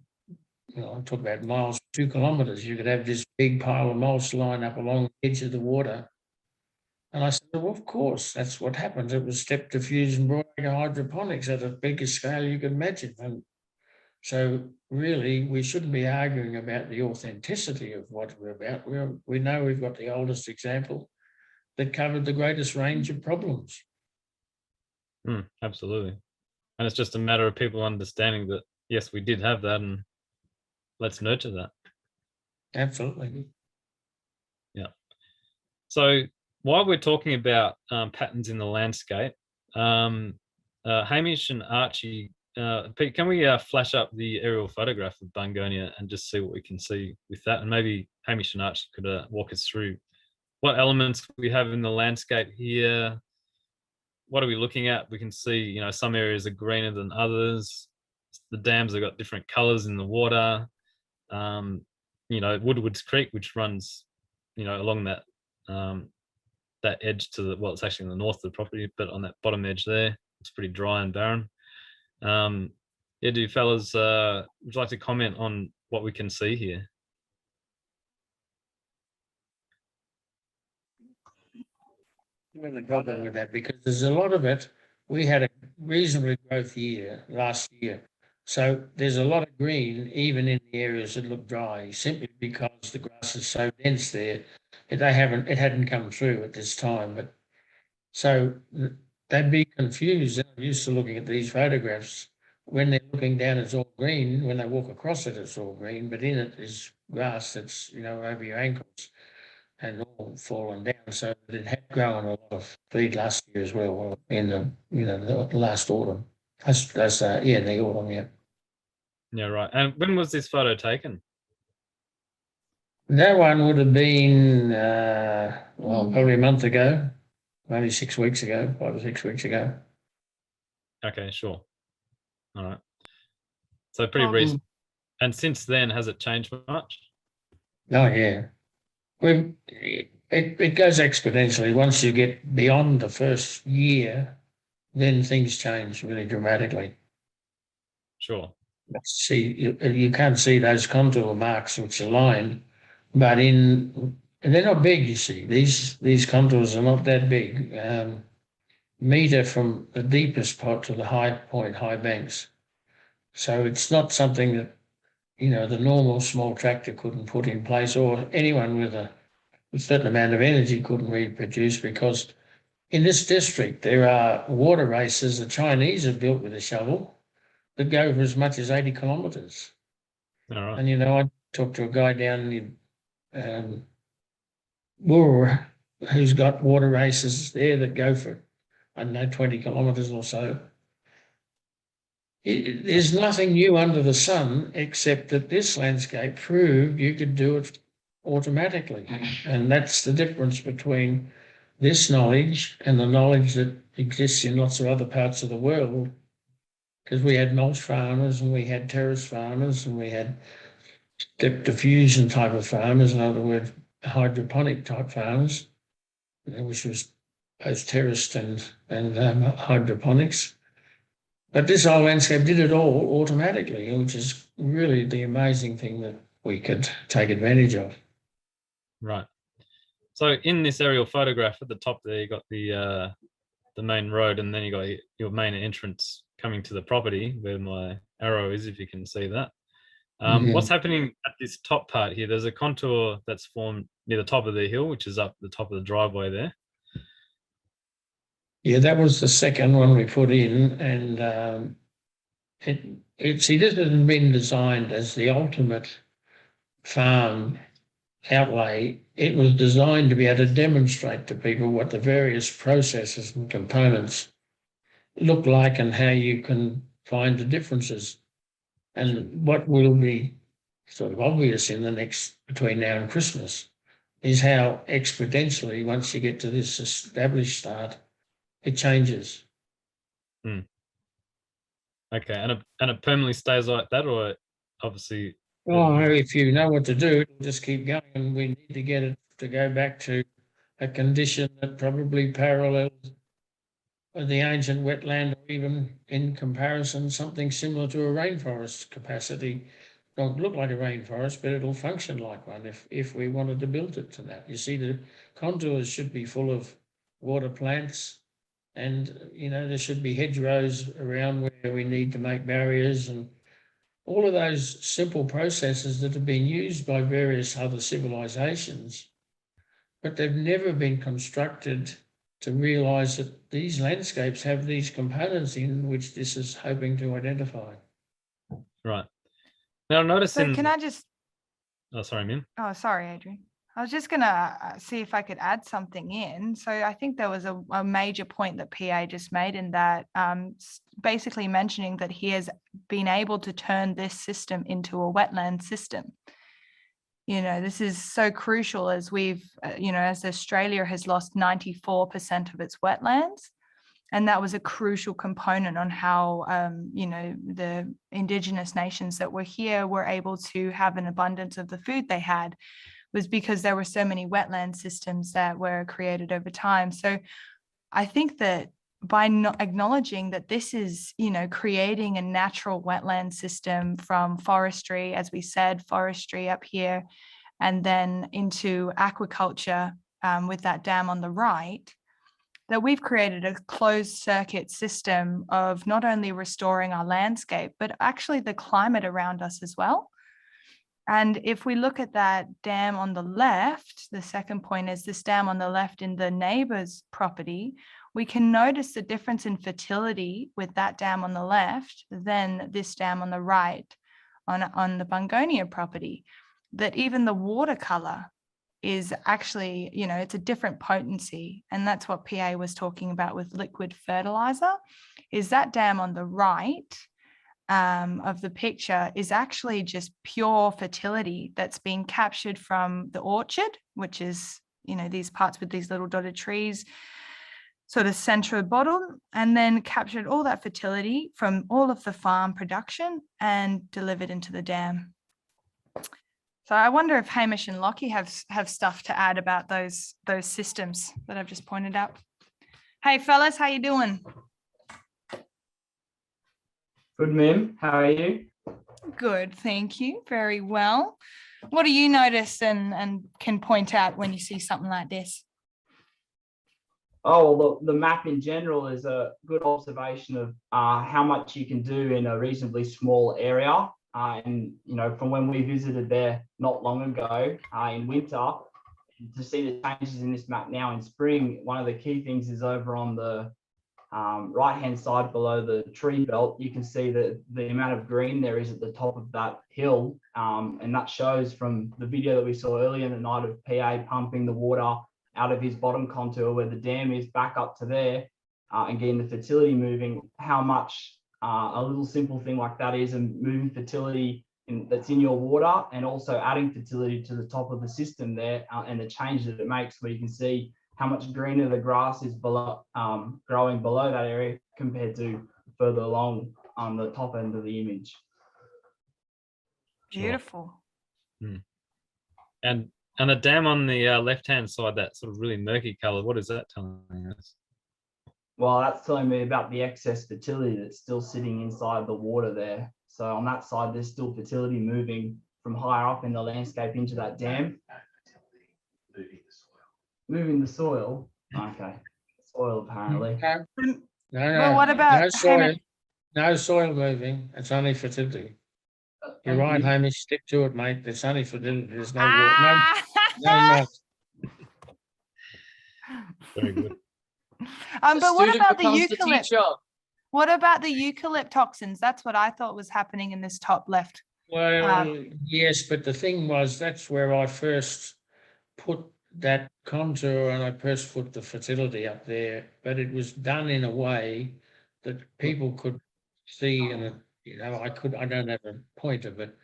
talking about miles, 2 kilometres, you could have this big pile of mulch line up along the edge of the water. And I said, well, of course, that's what happens. It was step diffusion, broadacre hydroponics at the biggest scale you could imagine. And so really, we shouldn't be arguing about the authenticity of what we're about. We know we've got the oldest example that covered the greatest range of problems. Absolutely. And it's just a matter of people understanding that, yes, we did have that, and let's nurture that. Absolutely. Yeah. So while we're talking about patterns in the landscape, Hamish and Archie, Pete, can we flash up the aerial photograph of Bungonia and just see what we can see with that? And maybe Hamish and Archie could walk us through what elements we have in the landscape here. What are we looking at? We can see, some areas are greener than others. The dams have got different colours in the water. Woodward's Creek, which runs, along that that edge to the, it's actually in the north of the property, but on that bottom edge there, it's pretty dry and barren. Do you fellas, would you like to comment on what we can see here? I'm the problem with that because there's a lot of it. We had a reasonably growth year last year. So there's a lot of green, even in the areas that look dry, simply because the grass is so dense there. It hadn't come through at this time. But so they'd be confused. I'm used to looking at these photographs. when they're looking down, it's all green. When they walk across it, it's all green, but in it is grass that's, over your ankles and all fallen down. So it had grown a lot of feed last year as well, in the last autumn. The autumn, yeah. Yeah, right. And when was this photo taken? That one would have been, probably a month ago, maybe 6 weeks ago, 5 or 6 weeks ago. Okay, sure. All right. So pretty recent. And since then, has it changed much? Oh, yeah. It goes exponentially. Once you get beyond the first year, then things change really dramatically. Sure. See, you can't see those contour marks which are lined, but and they're not big. You see, these contours are not that big. Meter from the deepest pot to the high point, high banks. So it's not something that the normal small tractor couldn't put in place, or anyone with a certain amount of energy couldn't reproduce, because in this district there are water races the Chinese have built with a shovel that go for as much as 80 kilometres. All right. And I talked to a guy down in Woorah who's got water races there that go for, 20 kilometres or so. There's nothing new under the sun, except that this landscape proved you could do it automatically. And that's the difference between this knowledge and the knowledge that exists in lots of other parts of the world. Because we had mulch farmers and we had terrace farmers and we had depth diffusion type of farmers, in other words, hydroponic type farmers, which was both terraced and hydroponics. But this whole landscape did it all automatically, which is really the amazing thing that we could take advantage of. Right. So in this aerial photograph at the top there, you got the main road, and then you got your main entrance coming to the property where my arrow is, if you can see that. What's happening at this top part here? There's a contour that's formed near the top of the hill, which is up the top of the driveway there. Yeah, that was the second one we put in, and this hasn't been designed as the ultimate farm outlay. It was designed to be able to demonstrate to people what the various processes and components look like and how you can find the differences. And what will be sort of obvious in the next, between now and Christmas, is how exponentially, once you get to this established start, it changes. Okay, and it permanently stays like that, or obviously? If you know what to do, it'll just keep going, and we need to get it to go back to a condition that probably parallels the ancient wetland, or even in comparison, something similar to a rainforest capacity. Don't look like a rainforest, but it'll function like one if we wanted to build it to that. You see, the contours should be full of water plants, and there should be hedgerows around where we need to make barriers, and all of those simple processes that have been used by various other civilizations, but they've never been constructed to realise that these landscapes have these components in which this is hoping to identify. Right. Now, notice Can I just... Oh, sorry, Min. Oh, sorry, Adrian. I was just going to see if I could add something in. So I think there was a major point that PA just made in that, basically mentioning that he has been able to turn this system into a wetland system. This is so crucial, as we've, as Australia has lost 94% of its wetlands. And that was a crucial component on how, the Indigenous nations that were here were able to have an abundance of the food they had, was because there were so many wetland systems that were created over time. So I think that by not acknowledging that this is, creating a natural wetland system from forestry, as we said, forestry up here, and then into aquaculture with that dam on the right, that we've created a closed circuit system of not only restoring our landscape, but actually the climate around us as well. And if we look at that dam on the left, the second point is this dam on the left in the neighbor's property, we can notice the difference in fertility with that dam on the left than this dam on the right on the Bungonia property, that even the watercolor is actually, you know, it's a different potency. And that's what PA was talking about with liquid fertilizer, is that dam on the right of the picture is actually just pure fertility that's being captured from the orchard, which is, you know, these parts with these little dotted trees, sort of center bottom, and then captured all that fertility from all of the farm production and delivered into the dam. So I wonder if Hamish and Lockie have stuff to add about those systems that I've just pointed out. Hey fellas, how you doing? Good, ma'am. How are you? Good, thank you. Very well. What do you notice and can point out when you see something like this? Oh, well, the map in general is a good observation of how much you can do in a reasonably small area. And, you know, from when we visited there not long ago in winter, to see the changes in this map now in spring, one of the key things is over on the right-hand side below the tree belt, you can see the amount of green there is at the top of that hill. And that shows from the video that we saw earlier in the night of PA pumping the water out of his bottom contour where the dam is back up to there and getting the fertility moving, how much a little simple thing like that is, and moving fertility that's in your water and also adding fertility to the top of the system there and the change that it makes, where you can see how much greener the grass is below, growing below that area compared to further along on the top end of the image. Beautiful. Sure. And the dam on the left-hand side, that sort of really murky color, what is that telling us? Well, that's telling me about the excess fertility that's still sitting inside the water there. So on that side, there's still fertility moving from higher up in the landscape into that dam. Moving the soil. Okay. Soil apparently. Well, what about no soil? No soil moving. It's only fertility. You're right, Hamish. Stick to it, mate. It's only fertility. There's no water. No moss. Very good. But what about the becomes the eucalypt? teacher. What about the eucalypt toxins? That's what I thought was happening in this top left. Well, yes, but the thing was, that's where I first put that contour and I first put the fertility up there, but it was done in a way that people could see, and you know, I don't have a pointer, but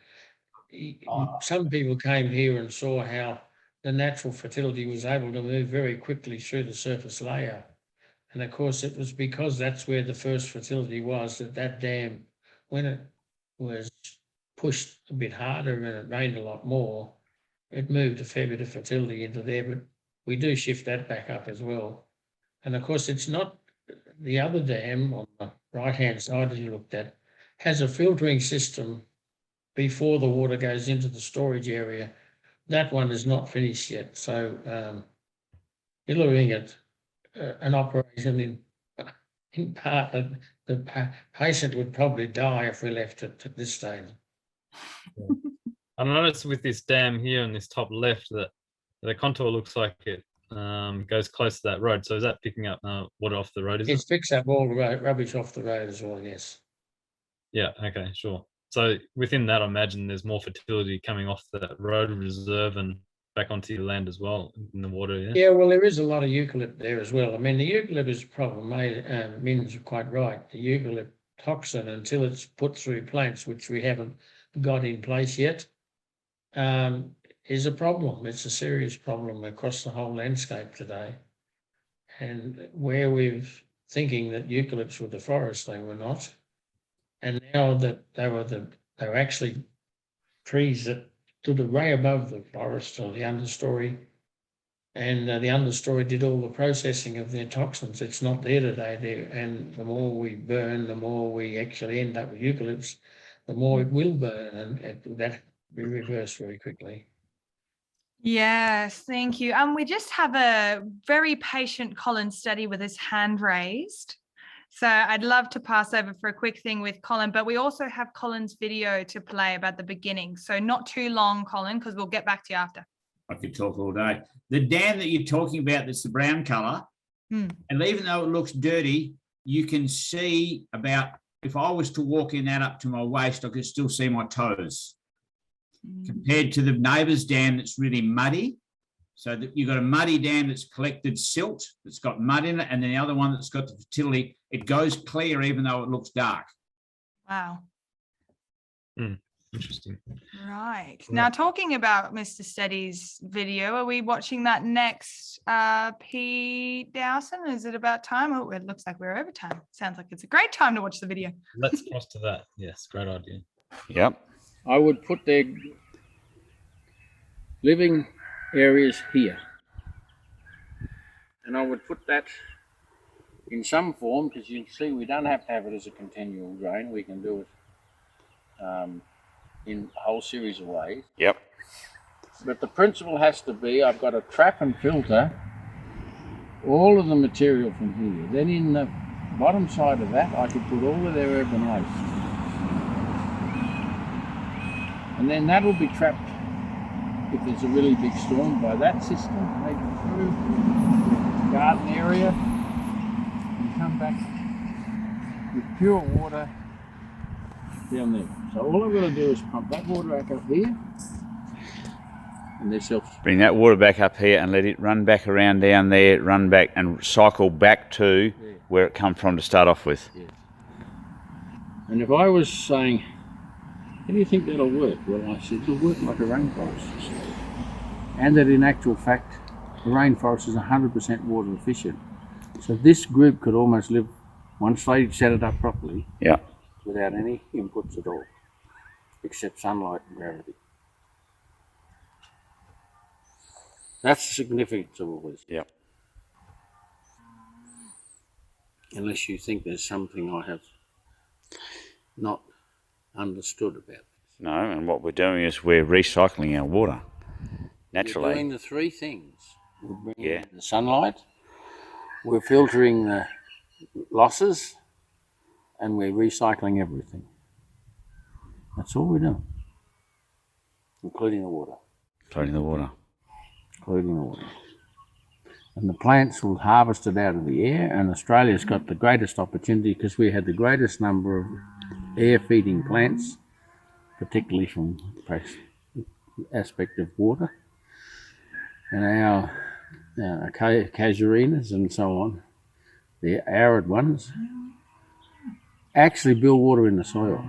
some people came here and saw how the natural fertility was able to move very quickly through the surface layer. And of course, it was because that's where the first fertility was, that dam, when it was pushed a bit harder and it rained a lot more, it moved a fair bit of fertility into there, but we do shift that back up as well. And of course, it's not the other dam on the right-hand side that you looked at, has a filtering system before the water goes into the storage area. That one is not finished yet. So you're looking at an operation in part that the patient would probably die if we left it at this stage. I noticed with this dam here in this top left that the contour looks like it goes close to that road. So is that picking up water off the road? It picks up all the rubbish off the road as well, yes. Yeah, okay, sure. So within that, I imagine there's more fertility coming off that road reserve and back onto your land as well in the water, yeah? Yeah, well, there is a lot of eucalypt there as well. I mean, the eucalypt is a problem. Min's quite right. The eucalypt toxin, until it's put through plants, which we haven't got in place yet, is a problem. It's a serious problem across the whole landscape today. And where we're thinking that eucalypts were the forest, they were not. And now that they were actually trees that stood way above the forest or the understory, and the understory did all the processing of their toxins. It's not there today. And the more we burn, the more we actually end up with eucalypts, the more it will burn, and that will be reversed very quickly. Yes, thank you. We just have a very patient Colin Steady with his hand raised. So I'd love to pass over for a quick thing with Colin, but we also have Colin's video to play about the beginning. So not too long, Colin, because we'll get back to you after. I could talk all day. The dam that you're talking about, that's the brown colour, Hmm. And even though it looks dirty, you can see about, if I was to walk in that up to my waist, I could still see my toes. Compared to the neighbour's dam that's really muddy. So that you've got a muddy dam that's collected silt, that's got mud in it, and then the other one that's got the fertility, it goes clear even though it looks dark. Wow. Interesting. Right. Now, talking about Mr. Steady's video, are we watching that next, Pete Dowson? Is it about time? Oh, it looks like we're over time. Sounds like it's a great time to watch the video. Let's cross to that. Yes, great idea. Yep. I would put their living areas here. And I would put that in some form, because you can see we don't have to have it as a continual drain. We can do it in a whole series of ways. Yep. But the principle has to be, I've got to trap and filter all of the material from here. Then in the bottom side of that, I could put all of their urban waste. And then that will be trapped, if there's a really big storm, by that system, maybe through the garden area, and come back with pure water down there. So all I've got to do is pump that water back up here, and this helps. Bring that water back up here and let it run back around down there, run back and cycle back to where it come from to start off with. Yeah. And if I was saying, how do you think that'll work? Well, I said, it'll work like a rainforest. And that in actual fact, the rainforest is 100% water efficient. So this group could almost live, once they set it up properly, Yeah. without any inputs at all, except sunlight and gravity. That's the significance of all this. Yeah. Unless you think there's something I have not understood about this. No, and what we're doing is we're recycling our water naturally. We're doing the three things. We're bringing in the sunlight, we're filtering the losses, and we're recycling everything. That's all we're doing, including the water. Including the water. Including the water. And the plants will harvest it out of the air, and Australia's got the greatest opportunity because we had the greatest number of air-feeding plants, particularly from the aspect of water. And our casuarinas and so on, the arid ones, actually build water in the soil.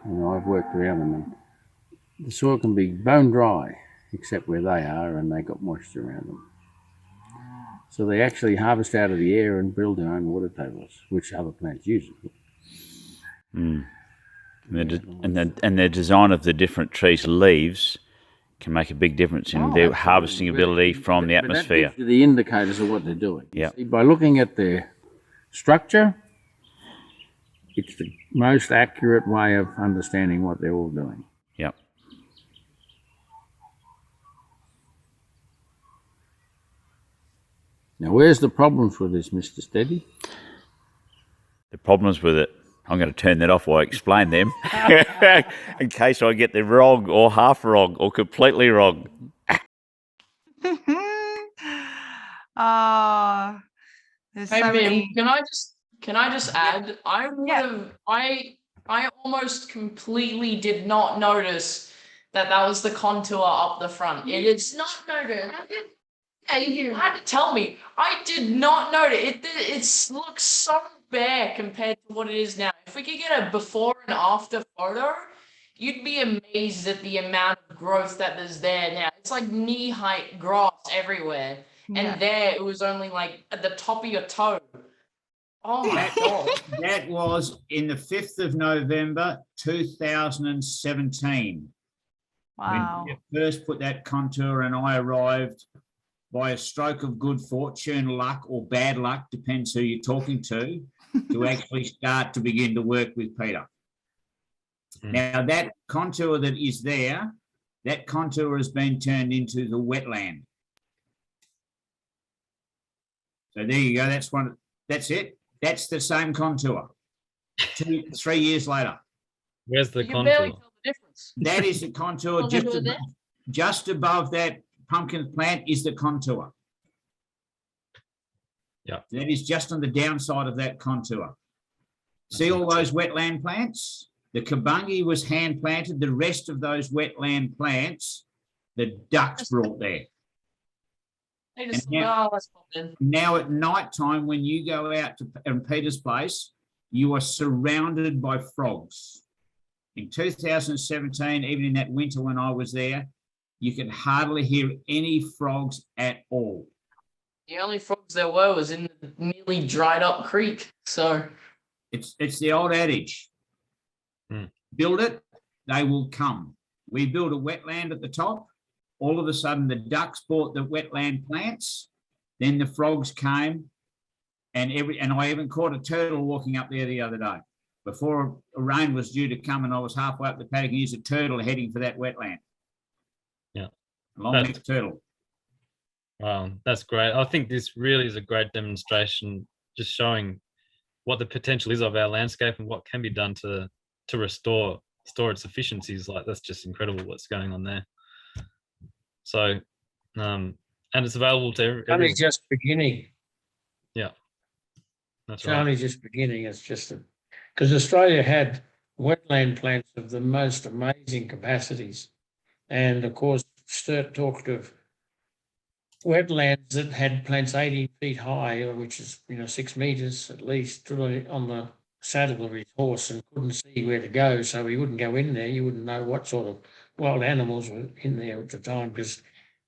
You know, I've worked around them, and the soil can be bone dry, except where they are, and they got moisture around them. So they actually harvest out of the air and build their own water tables, which other plants use. Mm. And the design of the different trees' leaves can make a big difference in their harvesting ability from the atmosphere. That gives you the indicators of what they're doing. Yeah. By looking at their structure, it's the most accurate way of understanding what they're all doing. Yep. Now, where's the problems with this, Mr. Steady? The problems with it, I'm going to turn that off while I explain them in case I get them wrong or half wrong or completely wrong. There's Hey, so Bim, many. can I just add? I almost completely did not notice that was the contour up the front. It is not noticed. You had to tell me. I did not notice it. It looks so bare compared to what it is now. If we could get a before and after photo, you'd be amazed at the amount of growth that there's there now. It's like knee-height grass everywhere. And there it was only like at the top of your toe. Oh my God. That was in the 5th of November, 2017. Wow. When you first put that contour, and I arrived by a stroke of good fortune, luck, or bad luck, depends who you're talking to actually start to begin to work with Peter. Now, that contour that is there, that contour has been turned into the wetland. So there you go. That's it. That's the same contour. 3 years later. Where's the You can barely contour? tell the difference. That is the contour. Just above that pumpkin plant is the contour. Yeah. That is just on the downside of that contour. See all those wetland plants? The kabungi was hand planted. The rest of those wetland plants, the ducks brought there. They just And now- oh, let's pop in. Now at night time, when you go out to Peter's place, you are surrounded by frogs. In 2017, even in that winter when I was there, you could hardly hear any frogs at all. The only frogs there were was in the nearly dried up creek. So It's the old adage. Build it, they will come. We built a wetland at the top. All of a sudden, the ducks bought the wetland plants. Then the frogs came, and I even caught a turtle walking up there the other day. Before a rain was due to come, and I was halfway up the paddock, and here's a turtle heading for that wetland. Yeah, Long-necked turtle. Wow, that's great. I think this really is a great demonstration, just showing what the potential is of our landscape and what can be done to restore its efficiencies. Like, that's just incredible what's going on there. So, and it's available to everyone. Only just beginning. Yeah, that's It's right. only just beginning. It's just because Australia had wetland plants of the most amazing capacities. And of course, Stuart talked of wetlands that had plants 80 feet high, which is 6 meters at least, on the saddle of his horse, and couldn't see where to go, so he wouldn't go in there. You wouldn't know what sort of wild animals were in there at the time, because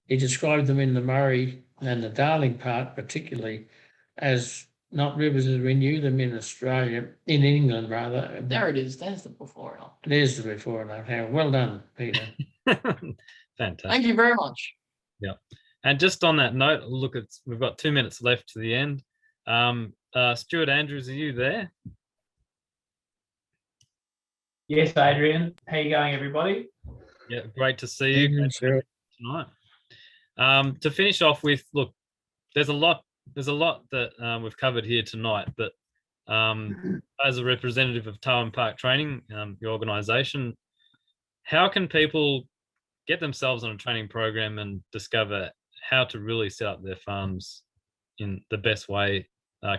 he described them in the Murray and the Darling part particularly as not rivers as we knew them in Australia, in England rather. there it is. There's the before. There's the before and after. Well done, Peter. Fantastic. Thank you very much. Yeah. And just on that note, look, we've got 2 minutes left to the end. Stuart Andrews, are you there? Yes, Adrian. How you going, everybody? Yeah, great to see you tonight. To finish off with, look, there's a lot that we've covered here tonight, but as a representative of Tarwyn Park Training, the organisation, how can people get themselves on a training program and discover how to really set up their farms in the best way,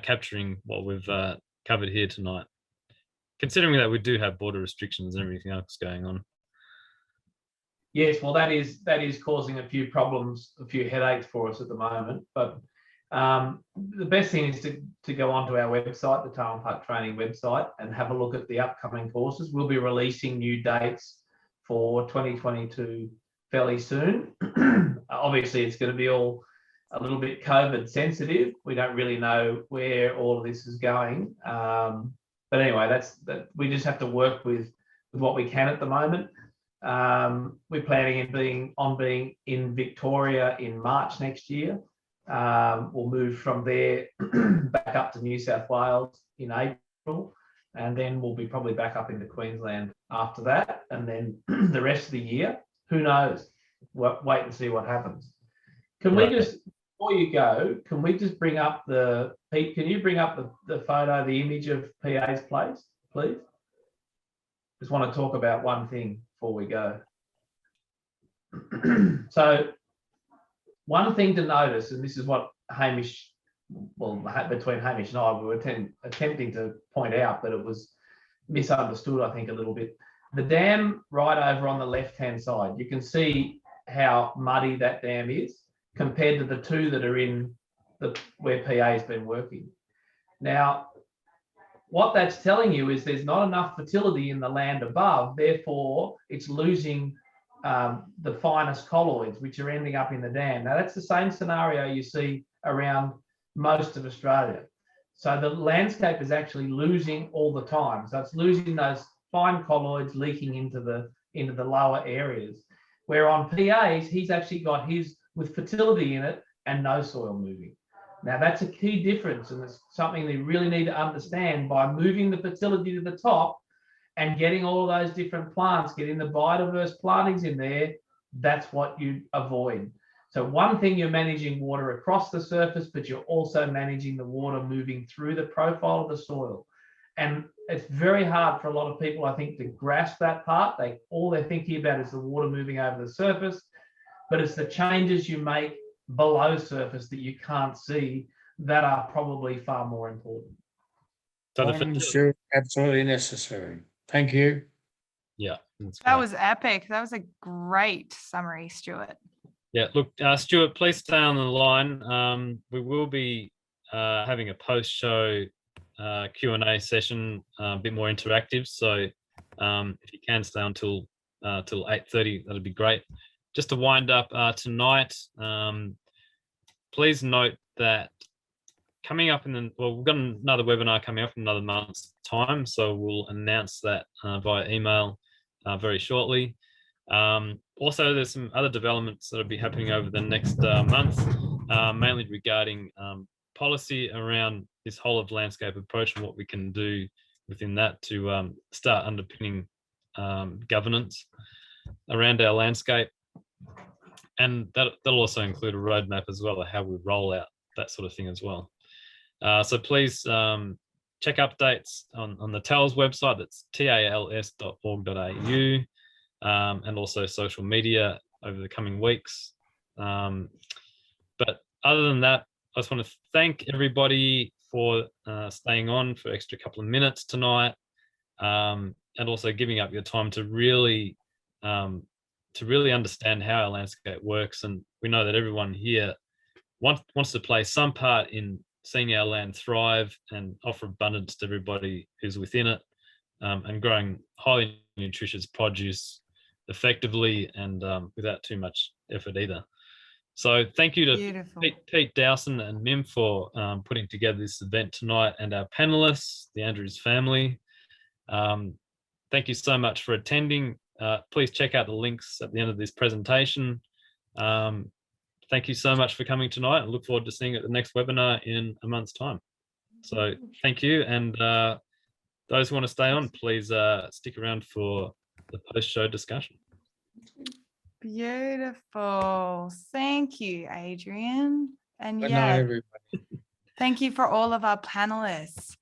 capturing what we've covered here tonight, considering that we do have border restrictions and everything else going on? Yes, well, that is causing a few problems, a few headaches for us at the moment. But the best thing is to go onto our website, the Tarwyn Park Training website, and have a look at the upcoming courses. We'll be releasing new dates for 2022 fairly soon. Obviously, it's going to be all a little bit COVID sensitive. We don't really know where all of this is going. But anyway, that we just have to work with what we can at the moment. We're planning on being in Victoria in March next year. We'll move from there back up to New South Wales in April, and then we'll be probably back up into Queensland after that. And then the rest of the year, who knows? Wait and see what happens. Can we just, before you go, can we just bring up Pete, can you bring up the photo, the image of PA's place, please? Just want to talk about one thing before we go. So one thing to notice, and this is what Hamish, well, between Hamish and I, we were attempting to point out, but it was misunderstood, I think, a little bit. The dam right over on the left-hand side, you can see how muddy that dam is compared to the two that are in where PA has been working. Now, what that's telling you is there's not enough fertility in the land above, therefore it's losing the finest colloids, which are ending up in the dam. Now, that's the same scenario you see around most of Australia. So the landscape is actually losing all the time. So it's losing those fine colloids leaking into the lower areas. Where on PA's, he's actually got his with fertility in it and no soil moving. Now, that's a key difference, and it's something they really need to understand. By moving the fertility to the top and getting all those different plants, getting the biodiverse plantings in there, that's what you avoid. So one thing, you're managing water across the surface, but you're also managing the water moving through the profile of the soil. And it's very hard for a lot of people, I think, to grasp that part. All they're thinking about is the water moving over the surface, but it's the changes you make below surface that you can't see that are probably far more important. So Understood. Absolutely necessary. Thank you. yeah, that's That great. was epic. That was a great summary, Stuart. Yeah, look, Stuart, please stay on the line. We will be having a post-show Q&A session, a bit more interactive. So if you can stay until 8:30, that'd be great. Just to wind up tonight, please note that coming up we've got another webinar coming up in another month's time. So we'll announce that via email very shortly. Also, there's some other developments that will be happening over the next month, mainly regarding policy around this whole of landscape approach and what we can do within that to start underpinning governance around our landscape. And that'll also include a roadmap as well of how we roll out that sort of thing as well. So please check updates on the TALS website, that's tals.org.au. And also social media over the coming weeks. But other than that, I just want to thank everybody for staying on for extra couple of minutes tonight, and also giving up your time to really understand how our landscape works. And we know that everyone here wants to play some part in seeing our land thrive and offer abundance to everybody who's within it, and growing highly nutritious produce effectively and without too much effort either. So thank you to Pete Dowson and Mim for putting together this event tonight, and our panelists, the Andrews family. Thank you so much for attending. Please check out the links at the end of this presentation. Thank you so much for coming tonight. I look forward to seeing you at the next webinar in a month's time. So thank you. And those who want to stay on, please stick around for the post-show discussion. Beautiful. Thank you, Adrian. And Good night, yeah, everybody. thank you for all of our panelists.